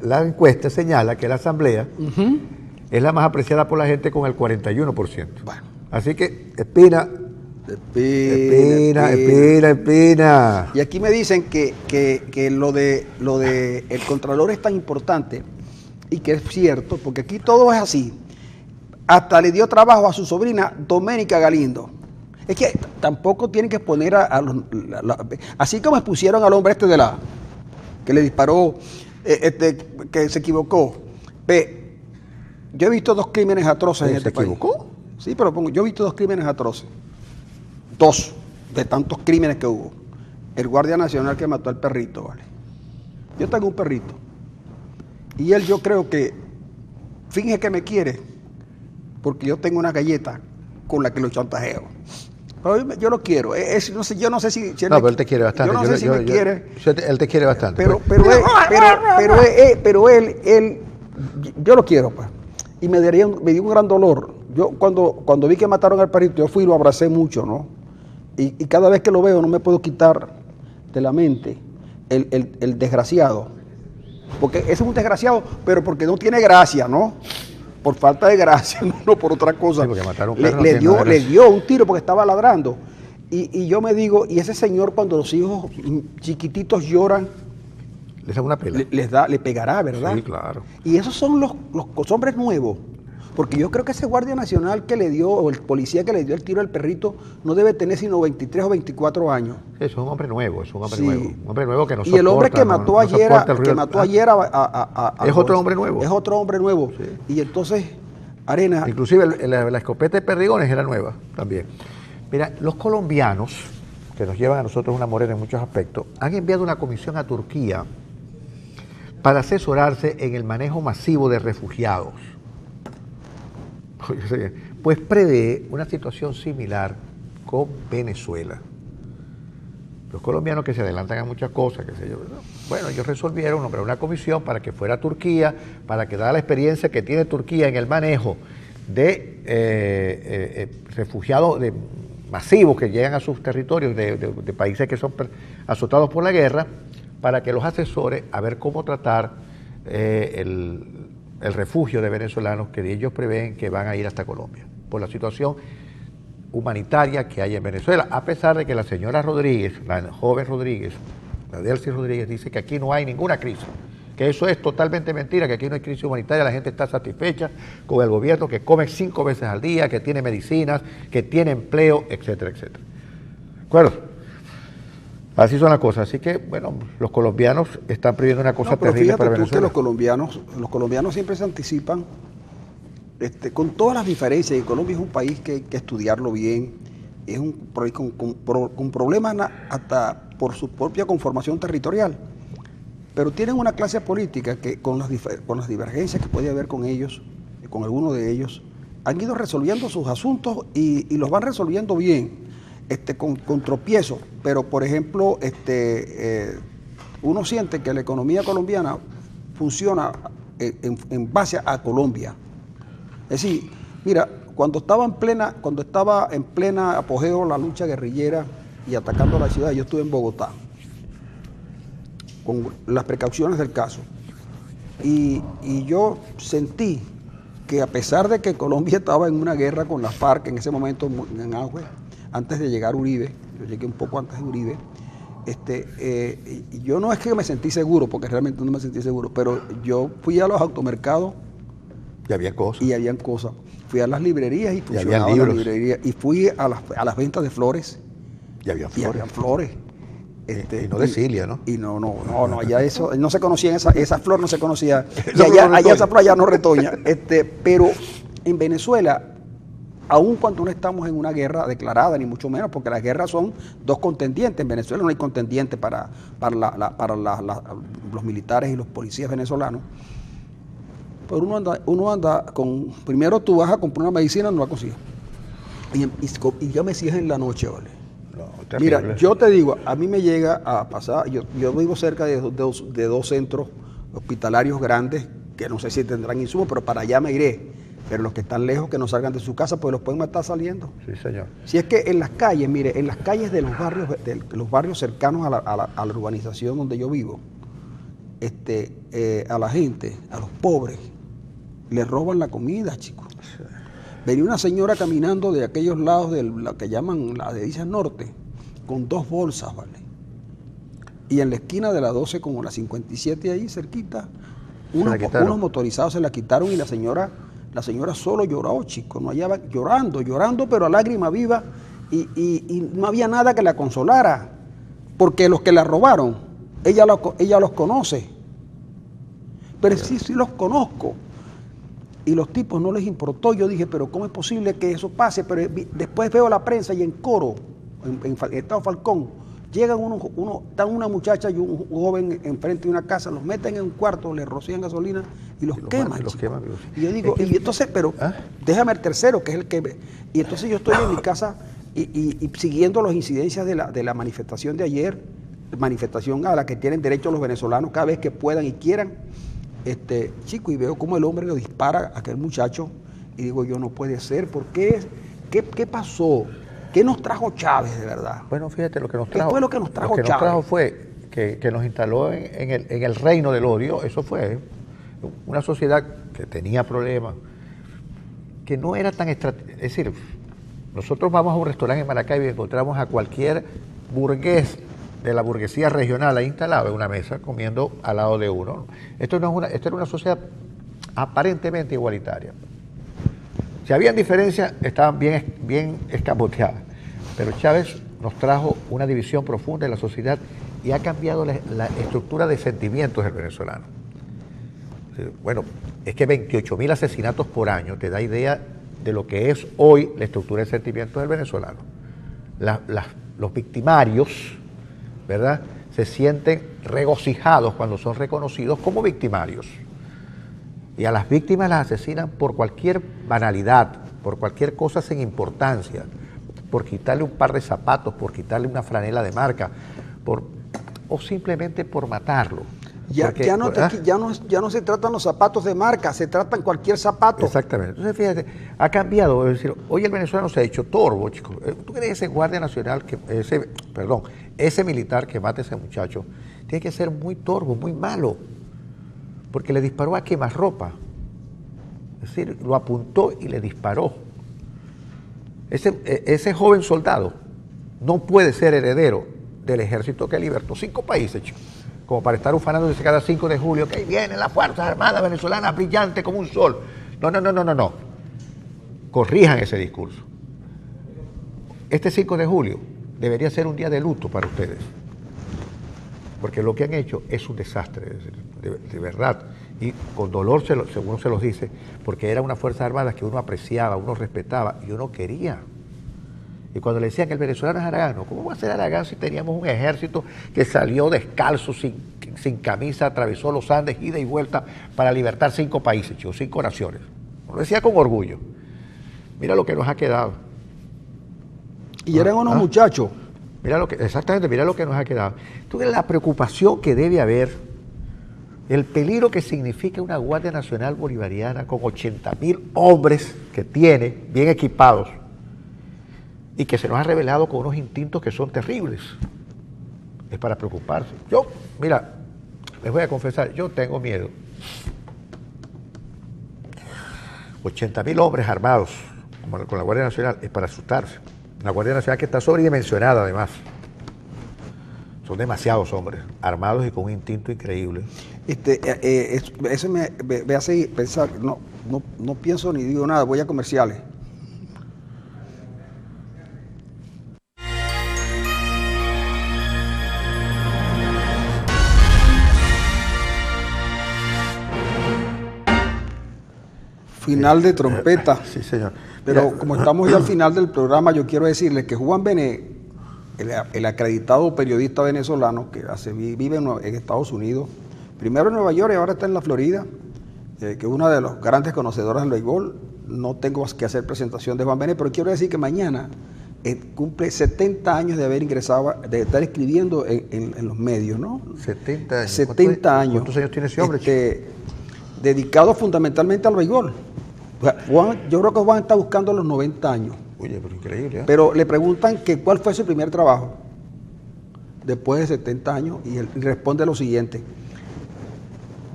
la encuesta señala que la asamblea es la más apreciada por la gente con el 41%. Bueno. Así que Espina. Y aquí me dicen que lo de el Contralor es tan importante, y que es cierto, porque aquí todo es así. Hasta le dio trabajo a su sobrina Doménica Galindo. Es que tampoco tienen que poner así como expusieron al hombre que le disparó, que se equivocó. Yo he visto 2 crímenes atroces en este país. ¿Se equivocó? Sí, pero yo he visto 2 crímenes atroces. 2 de tantos crímenes que hubo. El Guardia Nacional que mató al perrito, ¿vale? Yo tengo un perrito. Y él, yo creo que finge que me quiere porque yo tengo una galleta con la que lo chantajeo. Pero yo lo quiero. Yo no sé si pero él te quiere bastante. Yo no sé si me quiere. Él te quiere bastante. Pero él, yo lo quiero, pues. Y me dio un gran dolor. Yo cuando vi que mataron al perrito, yo fui y lo abracé mucho, ¿no? Y cada vez que lo veo no me puedo quitar de la mente el desgraciado. Porque ese es un desgraciado, pero porque no tiene gracia, ¿no? Por falta de gracia, no por otra cosa. Sí, porque mataron un perro. Le dio un tiro porque estaba ladrando. Y yo me digo, y ese señor cuando los hijos chiquititos lloran, les da una pela. Le pegará, ¿verdad? Sí, claro. Y esos son los hombres nuevos. Porque yo creo que ese guardia nacional que le dio, o el policía que le dio el tiro al perrito, no debe tener sino 23 o 24 años. Es un hombre nuevo, nuevo. Un hombre nuevo que no soporta. Y el hombre que mató ayer, es otro hombre nuevo. Es otro hombre nuevo. Sí. Y entonces, Arena... Inclusive la escopeta de perdigones era nueva también. Mira, los colombianos, que nos llevan a nosotros una morena en muchos aspectos, han enviado una comisión a Turquía para asesorarse en el manejo masivo de refugiados. Pues prevé una situación similar con Venezuela. Los colombianos que se adelantan a muchas cosas, qué sé yo. Bueno, ellos resolvieron nombrar una comisión para que fuera a Turquía, para que dada la experiencia que tiene Turquía en el manejo de refugiados masivos que llegan a sus territorios de países que son azotados por la guerra, para que los asesore a ver cómo tratar el refugio de venezolanos que ellos prevén que van a ir hasta Colombia, por la situación humanitaria que hay en Venezuela, a pesar de que la señora Rodríguez, la joven Rodríguez, la Delcy Rodríguez, dice que aquí no hay ninguna crisis, que eso es totalmente mentira, que aquí no hay crisis humanitaria, la gente está satisfecha con el gobierno, que come 5 veces al día, que tiene medicinas, que tiene empleo, etcétera, etcétera. ¿De acuerdo? Así son las cosas. Así que, bueno, los colombianos están previendo una cosa pero terrible fíjate para tú que Venezuela. los colombianos siempre se anticipan, con todas las diferencias, y Colombia es un país que hay que estudiarlo bien, es un país con problemas hasta por su propia conformación territorial, pero tienen una clase política que con las divergencias que puede haber con ellos, con algunos de ellos, han ido resolviendo sus asuntos y los van resolviendo bien. Con tropiezos, pero por ejemplo, uno siente que la economía colombiana funciona en base a Colombia. Es decir, mira, cuando estaba en plena apogeo la lucha guerrillera y atacando la ciudad, yo estuve en Bogotá, con las precauciones del caso, y yo sentí que a pesar de que Colombia estaba en una guerra con las FARC en ese momento en auge, antes de llegar Uribe, yo llegué un poco antes de Uribe, yo no es que me sentí seguro, porque realmente no me sentí seguro, pero yo fui a los automercados Y había cosas. y habían cosas. Fui a las librerías y funcionaban libros. las librerías. Y fui a las ventas de flores Y había y flores. habían flores. Y no de Cilia, ¿no? Y no, allá eso, no se conocían, esa flor no se conocía. Y Esa flor no allá retoña. esa flor allá no retoña. Pero en Venezuela, aun cuando no estamos en una guerra declarada, ni mucho menos, porque las guerras son dos contendientes. En Venezuela no hay contendiente para los militares y los policías venezolanos. Pero uno anda con, primero tú vas a comprar una medicina, no la consigues. Y ya me sigues en la noche, ¿vale? No, terrible. Mira, yo te digo, a mí me llega a pasar, yo vivo cerca de dos centros hospitalarios grandes, que no sé si tendrán insumos, pero para allá me iré. Pero los que están lejos, que no salgan de su casa, pues los pueden matar saliendo. Sí, señor. Si es que en las calles, mire, en las calles de los barrios cercanos a la urbanización donde yo vivo, a la gente, a los pobres, les roban la comida, chicos. Sí. Venía una señora caminando de aquellos lados de la que llaman la de Isla Norte, con 2 bolsas, ¿vale? Y en la esquina de la 12, como la 57 ahí cerquita, unos motorizados se la quitaron y la señora solo lloró, chicos, no hallaba, llorando, pero a lágrima viva, y no había nada que la consolara, porque los que la robaron, ella los conoce, pero sí los conozco. Y los tipos no les importó. Yo dije, pero ¿cómo es posible que eso pase? Pero después veo la prensa y en Coro, en Estado Falcón, llegan están una muchacha y un joven enfrente de una casa, los meten en un cuarto, les rocían gasolina y los queman. Y yo digo, y entonces, pero déjame el tercero, que es el que... Y entonces yo estoy en mi casa y siguiendo las incidencias de la manifestación de ayer, manifestación a la que tienen derecho los venezolanos cada vez que puedan y quieran, chico, y veo cómo el hombre le dispara a aquel muchacho y digo, yo no puede ser, ¿por qué? ¿Qué pasó? ¿Qué nos trajo Chávez de verdad? Bueno, fíjate, lo que nos trajo, ¿Qué fue lo que nos trajo Chávez? Nos trajo fue que nos instaló en el reino del odio. Eso fue una sociedad que tenía problemas, que no era tan estratégica. Es decir, nosotros vamos a un restaurante en Maracaibo y encontramos a cualquier burgués de la burguesía regional ahí instalado en una mesa comiendo al lado de uno. Esto era una sociedad aparentemente igualitaria. Si habían diferencias, estaban bien escamoteadas. Pero Chávez nos trajo una división profunda en la sociedad y ha cambiado la estructura de sentimientos del venezolano. Bueno, es que 28.000 asesinatos por año te da idea de lo que es hoy la estructura de sentimientos del venezolano. Los victimarios, ¿verdad?, se sienten regocijados cuando son reconocidos como victimarios. Y a las víctimas las asesinan por cualquier banalidad, por cualquier cosa sin importancia, por quitarle un par de zapatos, por quitarle una franela de marca, o simplemente por matarlo. Ya no se tratan los zapatos de marca, se tratan cualquier zapato. Exactamente. Entonces, fíjate, ha cambiado. Es decir, hoy el venezolano se ha hecho torvo, chicos. ¿Tú crees que ese guardia nacional, ese militar que mata a ese muchacho, tiene que ser muy torvo, muy malo? Porque le disparó a quemarropa. Es decir, lo apuntó y le disparó. Ese joven soldado no puede ser heredero del ejército que libertó 5 países, chicos, como para estar ufanándose cada 5 de julio, que ahí vienen las Fuerzas Armadas venezolanas brillantes como un sol. No. Corrijan ese discurso. Este 5 de julio debería ser un día de luto para ustedes. porque lo que han hecho es un desastre, de verdad, y con dolor uno se los dice, porque era una Fuerza Armada que uno apreciaba, uno respetaba y uno quería. Y cuando le decían que el venezolano es Aragán, ¿cómo va a ser Aragán si teníamos un ejército que salió descalzo, sin camisa, atravesó los Andes, ida y vuelta, para libertar 5 países, chicos, 5 naciones? Lo decía con orgullo. Mira lo que nos ha quedado. Y eran unos muchachos. Exactamente, mira lo que nos ha quedado. Tú ves la preocupación que debe haber, el peligro que significa una Guardia Nacional Bolivariana con 80.000 hombres que tiene, bien equipados, y que se nos ha revelado con unos instintos que son terribles. Es para preocuparse. Yo, mira, les voy a confesar, yo tengo miedo. 80.000 hombres armados con la Guardia Nacional es para asustarse. Una Guardia Nacional que está sobredimensionada además. Son demasiados hombres, armados y con un instinto increíble. Eso me hace pensar, no pienso ni digo nada, voy a comerciales. Final de trompeta. Sí, señor. Pero como estamos ya al final del programa, yo quiero decirles que Juan Bené, el acreditado periodista venezolano que vive en Estados Unidos, primero en Nueva York y ahora está en la Florida, que es una de los grandes conocedores del béisbol. No tengo que hacer presentación de Juan Bené, pero quiero decir que mañana cumple 70 años de haber ingresado, de estar escribiendo en los medios, ¿no? 70 años. 70 años. ¿Cuántos años tiene ese hombre? Dedicado fundamentalmente al béisbol. Juan, yo creo que Juan está buscando los 90 años. Oye, pero increíble, ¿eh? Pero le preguntan que cuál fue su primer trabajo después de 70 años y él responde lo siguiente: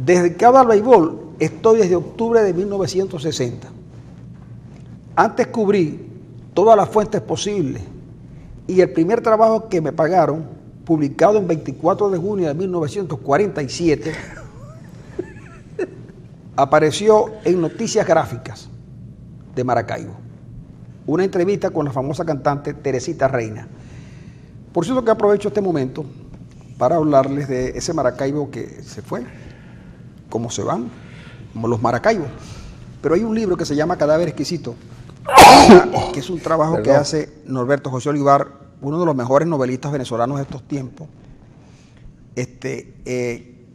dedicado al béisbol estoy desde octubre de 1960. Antes cubrí todas las fuentes posibles y el primer trabajo que me pagaron, publicado en 24 de junio de 1947, apareció en Noticias Gráficas de Maracaibo, una entrevista con la famosa cantante Teresita Reina. Por cierto que aprovecho este momento para hablarles de ese Maracaibo que se fue, cómo se van, como los Maracaibos. Pero hay un libro que se llama Cadáver Exquisito, que es un trabajo que hace Norberto José Olivar, uno de los mejores novelistas venezolanos de estos tiempos,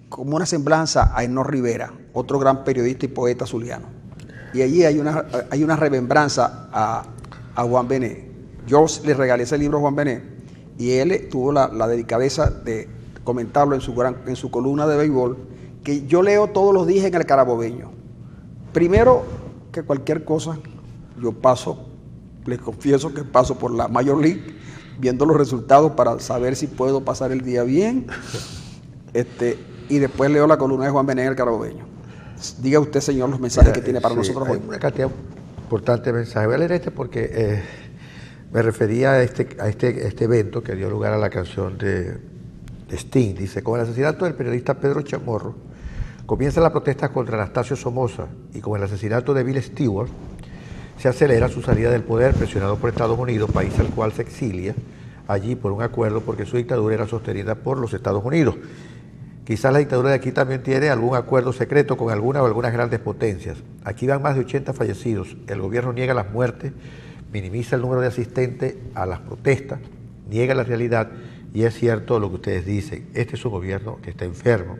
como una semblanza a Hernán Rivera, otro gran periodista y poeta zuliano. Y allí hay una remembranza a Juan Bené. Yo le regalé ese libro a Juan Bené y él tuvo la delicadeza de comentarlo en su columna de béisbol, que yo leo todos los días en el Carabobeño. Primero que cualquier cosa, yo les confieso que paso por la Major League viendo los resultados para saber si puedo pasar el día bien. Y después leo la columna de Juan Bené en el Carabobeño. Diga usted, señor, los mensajes que tiene para nosotros hoy. Hay una cantidad importante de mensajes. Voy a leer porque me refería a este evento que dio lugar a la canción de Sting. Dice: con el asesinato del periodista Pedro Chamorro, comienza la protesta contra Anastasio Somoza, y con el asesinato de Bill Stewart, se acelera su salida del poder, presionado por Estados Unidos, país al cual se exilia allí por un acuerdo porque su dictadura era sostenida por los Estados Unidos. Quizás la dictadura de aquí también tiene algún acuerdo secreto con alguna o algunas grandes potencias. Aquí van más de 80 fallecidos. El gobierno niega las muertes, minimiza el número de asistentes a las protestas, niega la realidad, y es cierto lo que ustedes dicen. Este es un gobierno que está enfermo.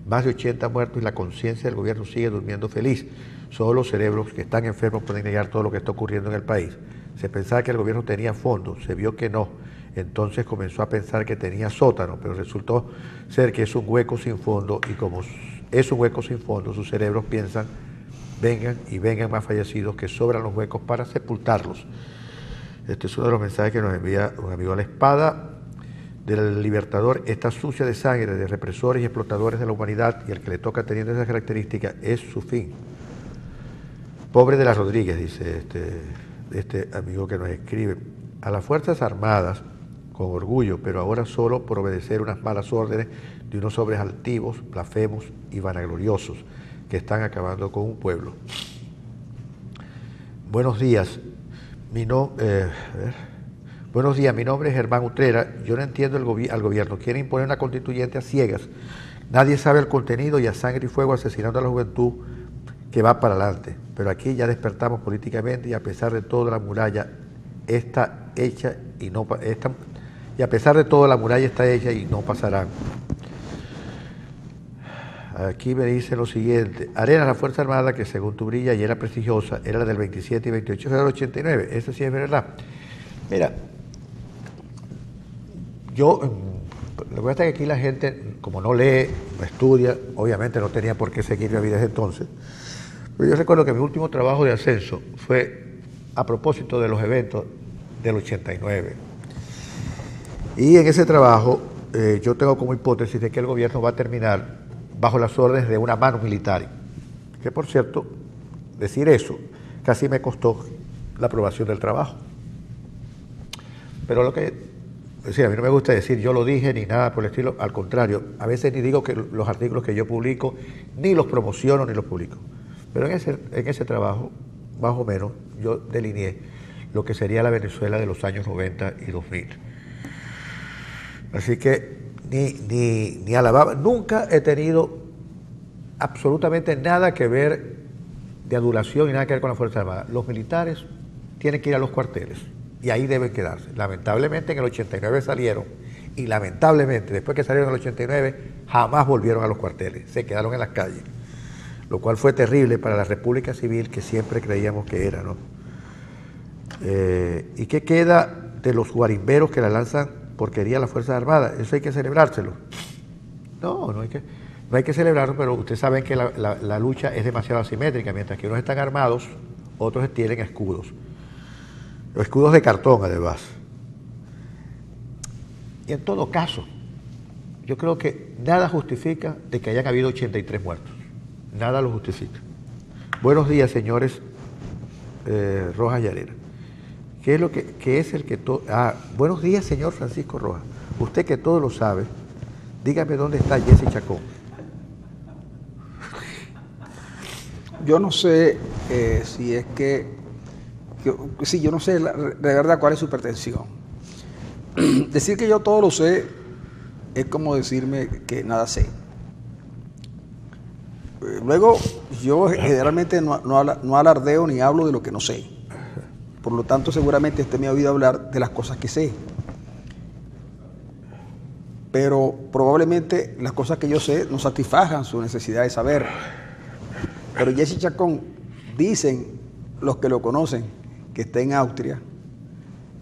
Más de 80 muertos y la conciencia del gobierno sigue durmiendo feliz. Solo los cerebros que están enfermos pueden negar todo lo que está ocurriendo en el país. Se pensaba que el gobierno tenía fondos, se vio que no. Entonces comenzó a pensar que tenía sótano, pero resultó ser que es un hueco sin fondo, y como es un hueco sin fondo, sus cerebros piensan: vengan y vengan más fallecidos, que sobran los huecos para sepultarlos. Este es uno de los mensajes que nos envía un amigo. La espada del Libertador está sucia de sangre de represores y explotadores de la humanidad, y el que le toca teniendo esas características es su fin. Pobre de las Rodríguez, dice este amigo que nos escribe. A las Fuerzas Armadas, con orgullo, pero ahora solo por obedecer unas malas órdenes de unos hombres altivos, blasfemos y vanagloriosos que están acabando con un pueblo. Buenos días. Buenos días, mi nombre es Germán Utrera. Yo no entiendo al gobierno. Quiere imponer una constituyente a ciegas. Nadie sabe el contenido y a sangre y fuego asesinando a la juventud que va para adelante. Pero aquí ya despertamos políticamente y a pesar de todo la muralla está hecha y no pasarán. Aquí me dice lo siguiente. Arenas, la Fuerza Armada, que según tu brilla y era prestigiosa, era la del 27 y 28 de 89. Eso sí es verdad. Mira, lo que pasa es que aquí la gente, como no lee, no estudia, obviamente no tenía por qué seguir la vida desde entonces. Pero yo recuerdo que mi último trabajo de ascenso fue a propósito de los eventos del 89. Y en ese trabajo yo tengo como hipótesis de que el gobierno va a terminar bajo las órdenes de una mano militar. Que por cierto, decir eso casi me costó la aprobación del trabajo. Pero a mí no me gusta decir yo lo dije ni nada por el estilo, al contrario, a veces ni digo que los artículos que yo publico, ni los promociono ni los publico. Pero en ese trabajo, más o menos, yo delineé lo que sería la Venezuela de los años 90 y 2000. Así que ni alababa, nunca he tenido absolutamente nada que ver de adulación y nada que ver con la Fuerza Armada. Los militares tienen que ir a los cuarteles y ahí deben quedarse. Lamentablemente en el 89 salieron y lamentablemente después que salieron en el 89 jamás volvieron a los cuarteles, se quedaron en las calles, lo cual fue terrible para la República Civil que siempre creíamos que era, ¿no? ¿Y qué queda de los guarimberos que la lanzan porquería a las Fuerzas Armadas? Eso hay que celebrárselo. No hay que celebrarlo, pero ustedes saben que la lucha es demasiado asimétrica. Mientras que unos están armados, otros tienen escudos. Los escudos de cartón, además. Y en todo caso, yo creo que nada justifica de que hayan habido 83 muertos. Nada lo justifica. Buenos días, señores Rojas y Arenas. ¿Qué es lo que es el que todo? Buenos días, señor Francisco Rojas. Usted que todo lo sabe, dígame dónde está Jesse Chacón. Yo no sé si es sí, yo no sé de verdad cuál es su pretensión. Decir que yo todo lo sé es como decirme que nada sé. Luego, yo generalmente no alardeo ni hablo de lo que no sé. Por lo tanto, seguramente usted me ha oído hablar de las cosas que sé. Pero probablemente las cosas que yo sé no satisfagan su necesidad de saber. Pero Jesse Chacón, dicen los que lo conocen, que está en Austria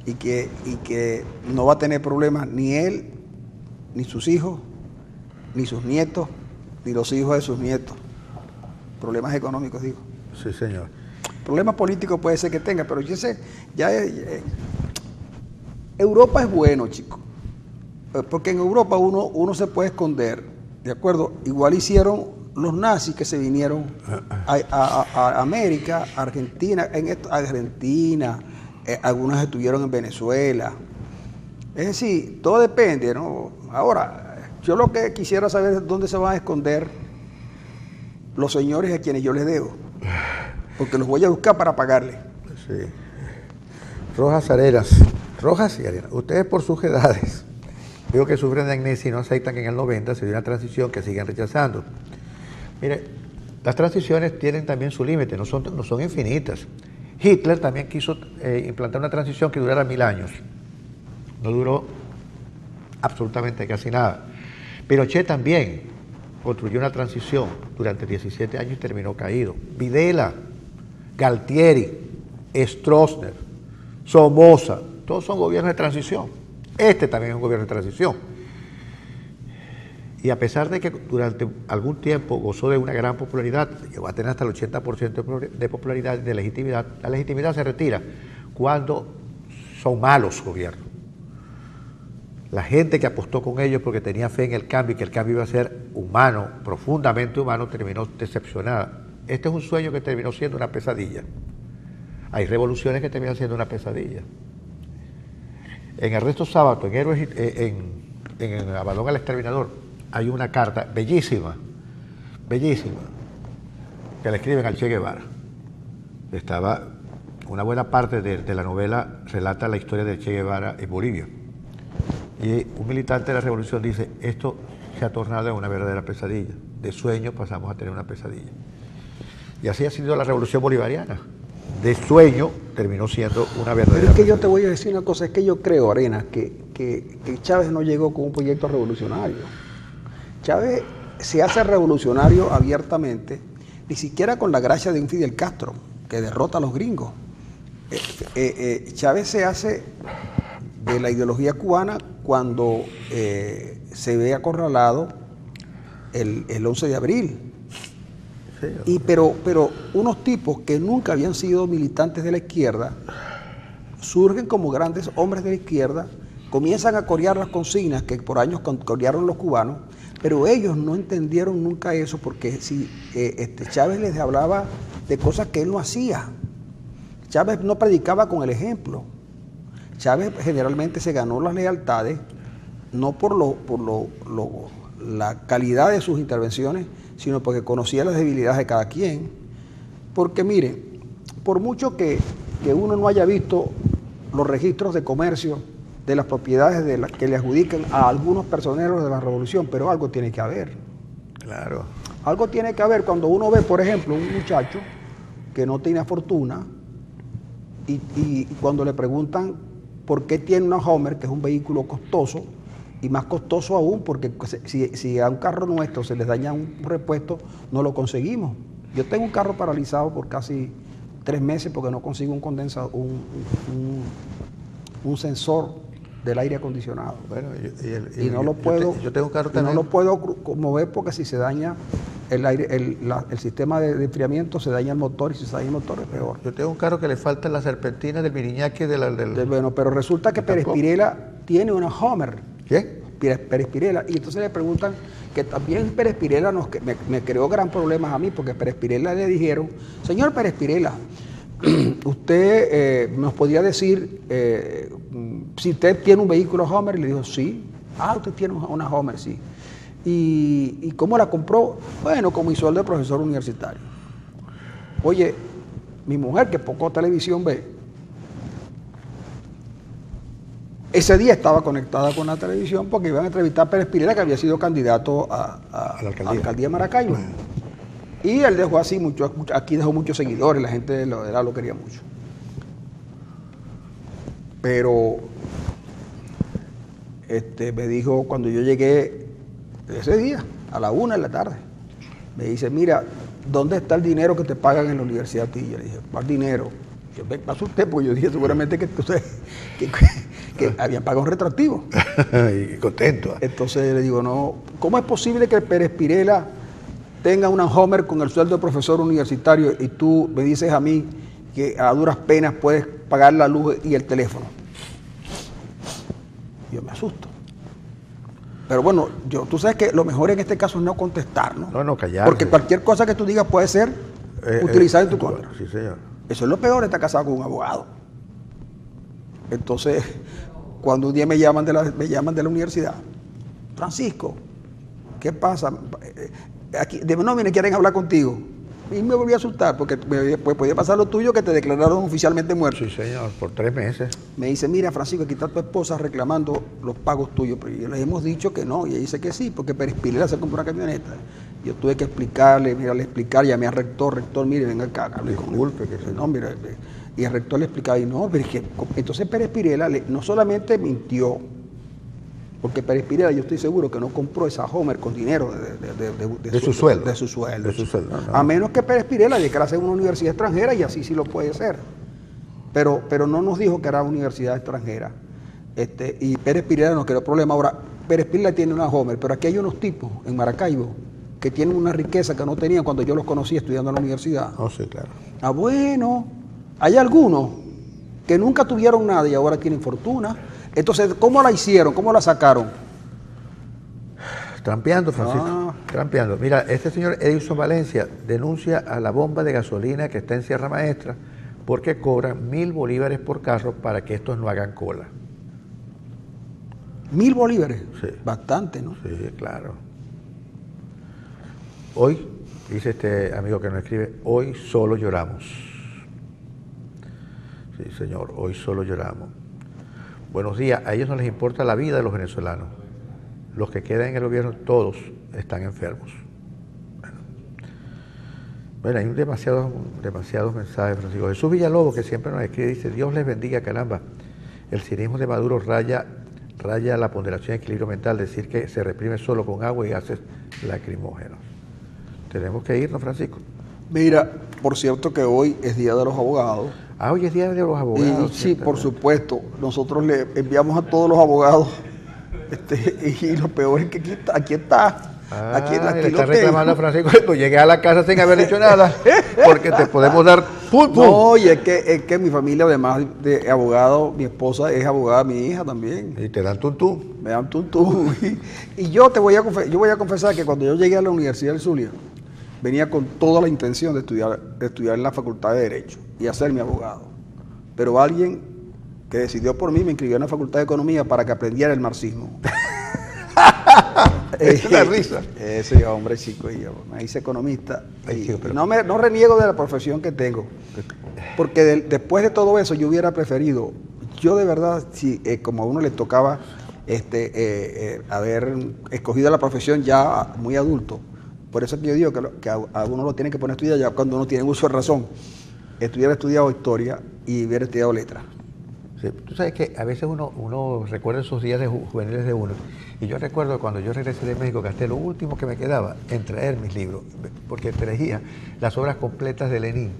y que no va a tener problemas ni él, ni sus hijos, ni sus nietos, ni los hijos de sus nietos. Problemas económicos, digo. Sí, señor. Problemas políticos puede ser que tenga, pero yo sé, Europa es bueno, chicos, porque en Europa uno se puede esconder, ¿de acuerdo? Igual hicieron los nazis que se vinieron a América, Argentina, algunos estuvieron en Venezuela. Es decir, todo depende, ¿no? Ahora, yo lo que quisiera saber es dónde se van a esconder los señores a quienes yo les debo, porque los voy a buscar para pagarles. Sí. Rojas y Arenas, ustedes por sus edades, veo que sufren de amnesia y no aceptan que en el 90 se dio una transición que siguen rechazando. Mire, las transiciones tienen también su límite, no son infinitas. Hitler también quiso implantar una transición que durara 1000 años. No duró absolutamente casi nada. Pinochet también construyó una transición durante 17 años y terminó caído. Videla, Galtieri, Stroessner, Somoza, todos son gobiernos de transición. Este también es un gobierno de transición. Y a pesar de que durante algún tiempo gozó de una gran popularidad, llegó a tener hasta el 80% de popularidad y de legitimidad, la legitimidad se retira cuando son malos gobiernos. La gente que apostó con ellos porque tenía fe en el cambio y que el cambio iba a ser humano, profundamente humano, terminó decepcionada. Este es un sueño que terminó siendo una pesadilla. Hay revoluciones que terminan siendo una pesadilla. En Ernesto Sábato, en Avalón al Exterminador, hay una carta bellísima, que le escriben al Che Guevara. Estaba una buena parte de la novela relata la historia de Che Guevara en Bolivia. Y un militante de la revolución dice, esto se ha tornado en una verdadera pesadilla. De sueño pasamos a tener una pesadilla. Y así ha sido la revolución bolivariana. De sueño terminó siendo una verdadera Pero es que pesadilla. yo te voy a decir una cosa, es que yo creo, Arenas, que Chávez no llegó con un proyecto revolucionario. Chávez se hace revolucionario abiertamente, ni siquiera con la gracia de un Fidel Castro, que derrota a los gringos. Chávez se hace de la ideología cubana cuando se ve acorralado el 11 de abril. Sí, Pero unos tipos que nunca habían sido militantes de la izquierda surgen como grandes hombres de la izquierda, comienzan a corear las consignas que por años corearon los cubanos, pero ellos no entendieron nunca eso, porque si Chávez les hablaba de cosas que él no hacía. Chávez no predicaba con el ejemplo. Chávez generalmente se ganó las lealtades no por la calidad de sus intervenciones, sino porque conocía las debilidades de cada quien. Porque mire, por mucho que uno no haya visto los registros de comercio de las propiedades que le adjudican a algunos personeros de la revolución, pero algo tiene que haber. claro. Algo tiene que haber cuando uno ve, por ejemplo, un muchacho que no tiene fortuna y cuando le preguntan por qué tiene una Homer, que es un vehículo costoso, y más costoso aún porque si a un carro nuestro se les daña un repuesto, no lo conseguimos. Yo tengo un carro paralizado por casi 3 meses porque no consigo un condensador, un sensor del aire acondicionado. Bueno, Yo tengo un carro también. No lo puedo mover porque si se daña el sistema de enfriamiento, se daña el motor, y si se daña el motor es peor. Yo tengo un carro que le falta la serpentina del Miriñaque Bueno, pero resulta que Pérez Pirela tiene una Homer. ¿Qué? Pérez Pirela, y entonces le preguntan que también Pérez Pirela me creó gran problemas a mí, porque Pérez Pirela le dijeron, señor Pérez Pirela, usted nos podría decir si usted tiene un vehículo Homer, y le dijo, sí. Usted tiene una Homer, sí. ¿Y cómo la compró? Bueno, como mi sueldo de profesor universitario. Oye, mi mujer, que poco televisión ve, ese día estaba conectada con la televisión porque iban a entrevistar a Pérez Pirela, que había sido candidato a la alcaldía de Maracaibo. Y él dejó así aquí dejó muchos seguidores, la gente de lo quería mucho. Pero me dijo, cuando yo llegué ese día, a la 1 de la tarde, me dice, mira, ¿dónde está el dinero que te pagan en la universidad a ti? Yo le dije, ¿cuál dinero? Yo me pasó usted, porque yo dije seguramente que habían pagado un retroactivo. Y contento. Entonces le digo, no, ¿cómo es posible que Pérez Pirela tenga una Homer con el sueldo de profesor universitario y tú me dices a mí que a duras penas puedes pagar la luz y el teléfono? Yo me asusto. Pero bueno, tú sabes que lo mejor en este caso es no contestar, ¿no? No, callar. Porque cualquier cosa que tú digas puede ser utilizada en tu contra. Sí, señor. Eso es lo peor de estar casado con un abogado. Entonces, cuando un día me llaman de la universidad, Francisco, ¿qué pasa? Aquí, no, mire, quieren hablar contigo. Y me volví a asustar, porque pues podía pasar lo tuyo, que te declararon oficialmente muerto. Sí, señor, por 3 meses. Me dice, mira, Francisco, aquí está tu esposa reclamando los pagos tuyos. Pero yo les hemos dicho que no, y ella dice que sí, porque Pérez Pirela se compró una camioneta. Yo tuve que explicarle, llamé al rector, mire, venga acá, hable con él. Disculpe, que no, mira, y el rector le explicaba, y no, pero es que, entonces Pérez Pirela no solamente mintió, porque Pérez Pirela, yo estoy seguro que no compró esa Homer con dinero de su sueldo. De su sueldo. De su sueldo. No. A menos que Pérez Pirela declarase en una universidad extranjera, y así sí lo puede ser. Pero no nos dijo que era universidad extranjera. Y Pérez Pirela no creó problema. Ahora, Pérez Pirela tiene una Homer, pero aquí hay unos tipos en Maracaibo que tienen una riqueza que no tenían cuando yo los conocí estudiando en la universidad. Oh, sí, claro. Bueno, hay algunos que nunca tuvieron nada y ahora tienen fortuna. Entonces, ¿cómo la hicieron? ¿Cómo la sacaron? Trampeando, Francisco. Trampeando. Mira, este señor Edison Valencia denuncia a la bomba de gasolina que está en Sierra Maestra porque cobran 1.000 bolívares por carro para que estos no hagan cola. 1.000 bolívares. Sí. Bastante, ¿no? Sí, claro. Hoy, dice este amigo que nos escribe, hoy solo lloramos. Sí, señor, hoy solo lloramos. Buenos días, a ellos no les importa la vida de los venezolanos. Los que quedan en el gobierno, todos están enfermos. Bueno, hay demasiados mensajes, Francisco. Jesús Villalobos, que siempre nos escribe, dice, Dios les bendiga, caramba. El cinismo de Maduro raya la ponderación y equilibrio mental, decir que se reprime solo con agua y gases lacrimógenos. Tenemos que irnos, Francisco. Mira, por cierto que hoy es Día de los Abogados. Ah, hoy es Día de los Abogados. Sí, por supuesto. Nosotros le enviamos a todos los abogados y lo peor es que aquí está. Aquí le está reclamando a Francisco que llegué a la casa sin haber dicho nada, porque te podemos dar pum. No, y es que mi familia, además de abogado, mi esposa es abogada, mi hija también. Y te dan tuntú. Me dan tuntú. Y yo voy a confesar que cuando yo llegué a la Universidad del Zulia, venía con toda la intención de estudiar en la Facultad de Derecho y hacerme abogado. Pero alguien que decidió por mí me inscribió en la Facultad de Economía para que aprendiera el marxismo. Es una risa. Ese hombre chico, y yo me hice economista. No reniego de la profesión que tengo, porque después de todo eso yo hubiera preferido, yo de verdad, si como a uno le tocaba haber escogido la profesión ya muy adulto, por eso es que yo digo que a uno lo tiene que poner a estudiar ya cuando uno tiene uso de razón, hubiera estudiado historia y hubiera estudiado letras. Sí, tú sabes que a veces uno recuerda esos días juveniles de uno, y yo recuerdo cuando yo regresé de México, gasté lo último que me quedaba en traer mis libros, porque traía las obras completas de Lenin,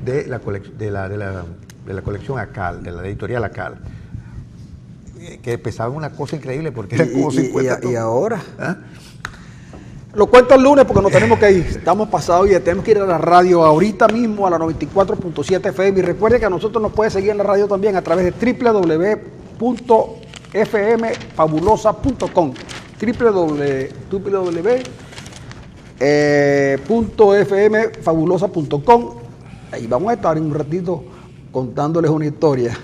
de la colección Acal, de la editorial Acal, que pesaban una cosa increíble porque eran como 50 ¿Y ahora? ¿Ah? Lo cuento el lunes porque nos tenemos que ir. Estamos pasados y tenemos que ir a la radio ahorita mismo a la 94.7 FM. Y recuerde que a nosotros nos puede seguir en la radio también a través de www.fmfabulosa.com www.fmfabulosa.com. Ahí vamos a estar en un ratito contándoles una historia.